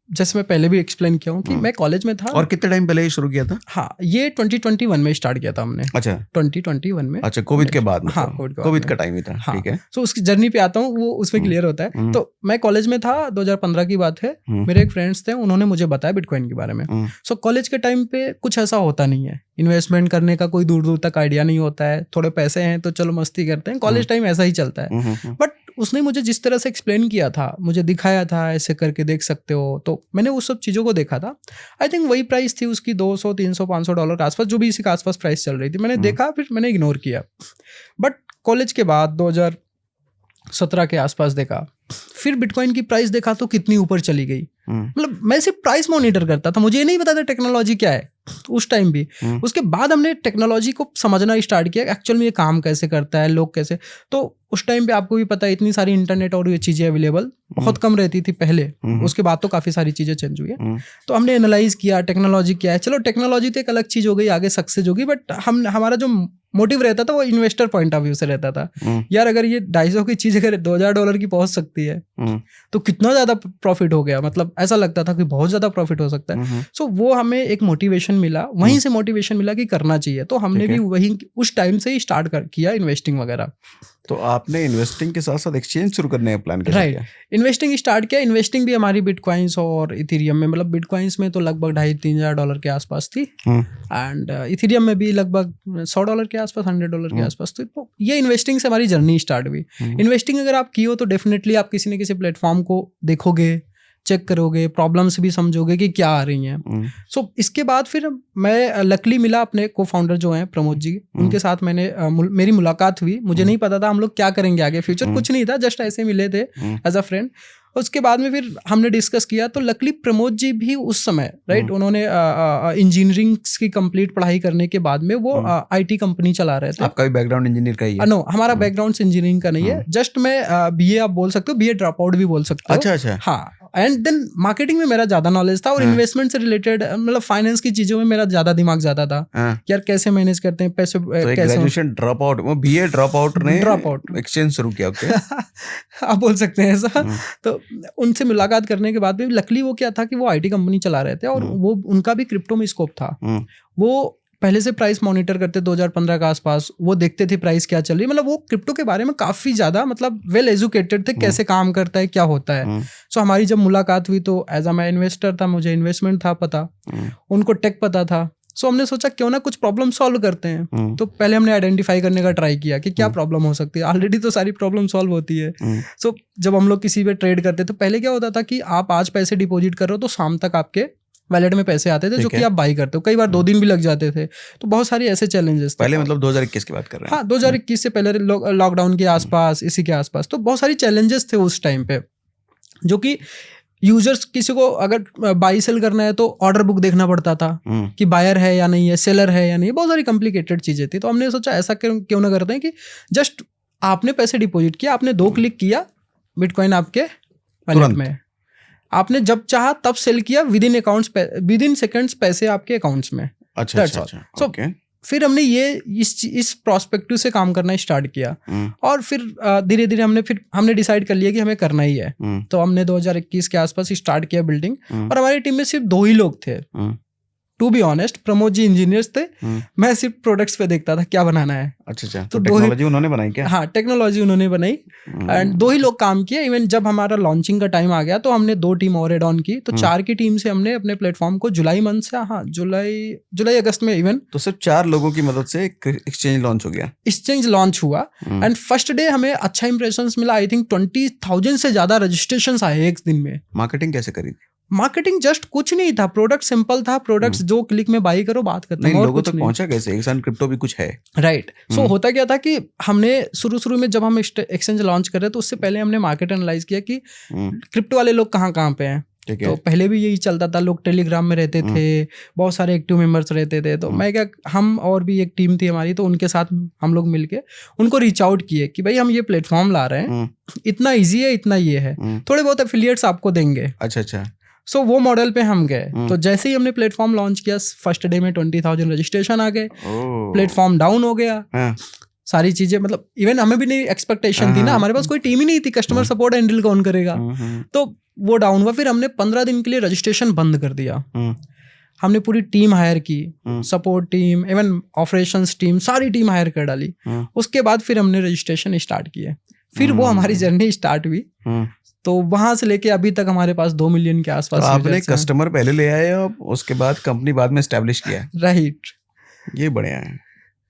जैसे मैं पहले भी एक्सप्लेन किया हूँ कि मैं कॉलेज में था।
और कितने टाइम पहले ये शुरू किया था?
हाँ, ये 2021 में स्टार्ट किया था हमने।
अच्छा,
2021 में।
अच्छा, कोविड के बाद?
हाँ,
कोविड का टाइम ही था।
हाँ,
ठीक है।
तो उसकी जर्नी पे आता हूँ, वो उसमें क्लियर होता है। तो मैं कॉलेज में था, 2015 की बात है। मेरे एक फ्रेंड्स थे, उन्होंने मुझे बताया बिटकॉइन के बारे में। सो कॉलेज के टाइम पे कुछ ऐसा होता नहीं है, इन्वेस्टमेंट करने का कोई दूर दूर तक आइडिया नहीं होता है। थोड़े पैसे हैं तो चलो मस्ती करते हैं, कॉलेज टाइम ऐसा ही चलता है। बट उसने मुझे जिस तरह से एक्सप्लेन किया था, मुझे दिखाया था ऐसे करके देख सकते हो, तो मैंने उस सब चीज़ों को देखा था। आई थिंक वही प्राइस थी उसकी $200, $300, $500 के आसपास, जो भी इसी के आसपास प्राइस चल रही थी। मैंने देखा, फिर मैंने इग्नोर किया। बट कॉलेज के बाद 2017 के आसपास देखा, फिर बिटकॉइन की प्राइस देखा तो कितनी ऊपर चली गई। मतलब मैं सिर्फ प्राइस मॉनिटर करता था, मुझे ये नहीं पता था टेक्नोलॉजी क्या है उस टाइम भी। उसके बाद हमने टेक्नोलॉजी को समझना स्टार्ट किया, एक्चुअल में ये काम कैसे करता है, लोग कैसे। तो उस टाइम पे आपको भी पता है, इतनी सारी इंटरनेट और ये चीज़ें अवेलेबल बहुत कम रहती थी पहले। उसके बाद तो काफ़ी सारी चीज़ें चेंज हुई है। तो हमने एनालाइज किया टेक्नोलॉजी क्या है। चलो टेक्नोलॉजी तो एक अलग चीज़ हो गई, आगे सक्सेस होगी, बट हमारा जो मोटिव रहता था वो इन्वेस्टर पॉइंट ऑफ व्यू से रहता था। यार अगर ये $250 की चीज़ अगर $2000 की पहुंच सकती है तो कितना ज़्यादा प्रॉफिट हो गया। मतलब ऐसा लगता था कि बहुत ज़्यादा प्रॉफिट हो सकता है। सो वो हमें एक मोटिवेशन मिला, वहीं से मोटिवेशन मिला कि करना चाहिए। तो हमने भी वही उस टाइम से ही स्टार्ट किया इन्वेस्टिंग वगैरह।
तो आपने इन्वेस्टिंग के साथ साथ एक्सचेंज शुरू करने का प्लान किया?
राइट, इन्वेस्टिंग स्टार्ट किया। इन्वेस्टिंग भी हमारी बिटकॉइंस और इथेरियम में, मतलब बिटकॉइंस में तो लगभग $2,500-3,000 के आसपास थी, एंड इथेरियम में भी लगभग $100 के आसपास, $100 के आसपास। तो ये इन्वेस्टिंग से हमारी जर्नी स्टार्ट हुई। इन्वेस्टिंग अगर आप की हो तो डेफिनेटली आप किसी न किसी प्लेटफॉर्म को देखोगे, चेक करोगे, प्रॉब्लम्स भी समझोगे कि क्या आ रही हैं। सो इसके बाद फिर मैं लकली मिला अपने को फाउंडर जो हैं प्रमोद जी, उनके साथ मेरी मुलाकात हुई। मुझे नहीं पता था हम लोग क्या करेंगे आगे, फ्यूचर कुछ नहीं था, जस्ट ऐसे मिले थे एज अ फ्रेंड। उसके बाद में फिर हमने डिस्कस किया। तो लकली प्रमोद जी भी उस समय राइट, उन्होंने इंजीनियरिंग की कंप्लीट पढ़ाई करने के बाद में वो IT कंपनी चला रहे थे।
आपका भी बैकग्राउंड इंजीनियर का ही है?
नो, हमारा बैकग्राउंड इंजीनियरिंग का नहीं है। जस्ट मैं BA आप बोल सकते हो, BA ड्रॉप आउट भी बोल सकते हो।
अच्छा।
हाँ, एंड देन मार्केटिंग में मेरा ज्यादा नॉलेज था और इन्वेस्टमेंट से रिलेटेड, मतलब फाइनेंस की चीजों में मेरा ज्यादा दिमाग ज्यादा था। यार कैसे मैनेज करते हैं पैसे,
तो
कैसे।
ग्रेजुएशन ड्रॉप आउट, वो BA ड्रॉप आउट ने एक्सचेंज शुरू किया? ओके,
आप बोल सकते हैं ऐसा। तो उनसे मुलाकात करने के बाद भी लकली वो क्या था कि वो IT कंपनी चला रहे थे और वो उनका भी क्रिप्टो में स्कोप था। वो पहले से प्राइस मॉनिटर करते 2015 के आसपास, वो देखते थे प्राइस क्या चल रही है। मतलब वो क्रिप्टो के बारे में काफ़ी ज़्यादा मतलब वेल एजुकेटेड थे, कैसे काम करता है, क्या होता है। सो हमारी जब मुलाकात हुई तो एज अ मैं इन्वेस्टर था, मुझे इन्वेस्टमेंट था पता, उनको टेक पता था। सो हमने सोचा क्यों ना कुछ प्रॉब्लम सॉल्व करते हैं। तो पहले हमने आइडेंटिफाई करने का ट्राई किया कि क्या प्रॉब्लम हो सकती है। ऑलरेडी तो सारी प्रॉब्लम सॉल्व होती है। सो जब हम लोग किसी पे ट्रेड करते तो पहले क्या होता था कि आप आज पैसे डिपॉजिट कर रहे हो तो शाम तक आपके वैलेट में पैसे आते थे, जो कि आप बाई करते हो। कई बार 2 दिन भी लग जाते थे। तो बहुत सारी ऐसे चैलेंजेस थे।
पहले मतलब 2021 की बात कर रहे हैं?
हाँ, 2021 से पहले, लॉकडाउन के आसपास, इसी के आसपास। तो बहुत सारी चैलेंजेस थे उस टाइम पे, जो कि यूजर्स किसी को अगर बाई सेल करना है तो ऑर्डर बुक देखना पड़ता था
हम्म,
कि बायर है या नहीं है, सेलर है या नहीं, बहुत सारी कॉम्प्लिकेटेड चीजें थी। तो हमने सोचा ऐसा क्यों ना करते हैं कि जस्ट आपने पैसे डिपॉजिट किया, आपने 2 क्लिक किया, बिटकॉइन आपके वॉलेट
तुरंत।
में, आपने जब चाहा तब सेल किया, विद इन सेकंड्स पैसे आपके अकाउंट्स में।
अच्छा
That's
अच्छा
all.
अच्छा,
So,
ओके।
फिर हमने ये इस प्रोस्पेक्टिव से काम करना स्टार्ट किया और फिर धीरे धीरे हमने डिसाइड कर लिया कि हमें करना ही है। तो हमने 2021 के आसपास स्टार्ट किया बिल्डिंग, और हमारी टीम में सिर्फ 2 ही लोग थे। To be honest, Pramod ji engineers थे, मैं सिर्फ प्रोडक्ट्स पे देखता था क्या बनाना है।
अच्छा अच्छा,
तो
तो टेक्नोलॉजी उन्होंने बनाई क्या?
हाँ, टेक्नोलॉजी उन्होंने बनाई एंड 2 ही लोग काम किए। इवन जब हमारा लॉन्चिंग का टाइम आ गया तो हमने 2 टीम और एड ऑन की, तो 4 की टीम से हमने अपने प्लेटफॉर्म को जुलाई मंथ से, हाँ जुलाई अगस्त में इवन,
तो सिर्फ 4 लोगों की मदद से एक्सचेंज लॉन्च हो गया।
एक्सचेंज लॉन्च हुआ एंड फर्स्ट डे हमें अच्छा इंप्रेशंस मिला। आई थिंक 20,000 से ज्यादा रजिस्ट्रेशंस आए एक दिन में।
मार्केटिंग कैसे करी?
मार्केटिंग जस्ट कुछ नहीं था, प्रोडक्ट सिंपल था, प्रोडक्ट्स जो क्लिक में बाई करो, बात खत्म।
नहीं,
और
लोगों
कुछ
तक
नहीं।
पहुंचा कैसे? एक साथ क्रिप्टो भी कुछ है,
राइट। सो होता क्या था कि हमने शुरू में जब हम एक्सचेंज लॉन्च कर रहे तो उससे पहले हमने मार्केट एनालाइज किया कि क्रिप्टो वाले लोग कहाँ पे हैं।
ठीक
तो
है।
पहले भी यही चलता था, लोग टेलीग्राम में रहते थे, बहुत सारे एक्टिव मेंबर्स रहते थे। तो मैं क्या, हम और भी एक टीम थी हमारी, तो उनके साथ हम लोग मिलके उनको रीच आउट किए कि भाई हम ये प्लेटफॉर्म ला रहे हैं, इतना ईजी है, इतना ये है, थोड़े बहुत एफिलिएट्स आपको देंगे।
अच्छा अच्छा।
सो वो मॉडल पे हम गए। तो जैसे ही हमने प्लेटफॉर्म लॉन्च किया, फर्स्ट डे में 20,000 रजिस्ट्रेशन आ गए, प्लेटफॉर्म डाउन हो गया, सारी चीजें, मतलब इवन हमें भी नहीं एक्सपेक्टेशन थी ना, हमारे पास कोई टीम ही नहीं थी, कस्टमर सपोर्ट हैंडल कौन करेगा। तो वो डाउन हुआ। फिर हमने 15 दिन के लिए रजिस्ट्रेशन बंद कर दिया। हमने पूरी टीम हायर की, support team, even operations team, सारी टीम हायर कर डाली। उसके बाद फिर हमने रजिस्ट्रेशन स्टार्ट किए। फिर वो हमारी जर्नी स्टार्ट हुई। तो वहां से लेके अभी तक हमारे पास 2 मिलियन के आसपास।
तो आपने कस्टमर पहले ले आए और उसके बाद कंपनी बाद में एस्टेब्लिश किया।
राइट,
ये बढ़िया है।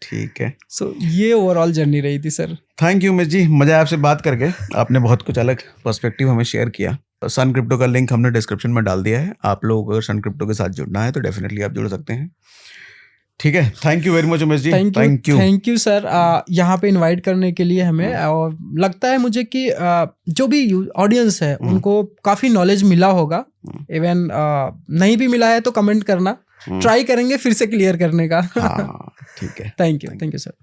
ठीक है।
सो ये ओवरऑल जर्नी रही थी sir.
Thank you Umesh ji, मजा आया आपसे बात करके। आपने बहुत कुछ अलग पर्सपेक्टिव हमें शेयर किया। सन क्रिप्टो का लिंक हमने डिस्क्रिप्शन में डाल दिया है। आप लोग अगर सन क्रिप्टो के साथ जुड़ना है तो डेफिनेटली आप जुड़ सकते हैं। ठीक है, thank you very much Umesh ji.
Thank you sir, यहाँ पे इनवाइट करने के लिए हमें। और लगता है मुझे कि जो भी ऑडियंस है उनको काफी नॉलेज मिला होगा। इवन नहीं भी मिला है तो कमेंट करना, ट्राई करेंगे फिर से क्लियर करने का।
हाँ, ठीक है।
Thank you sir.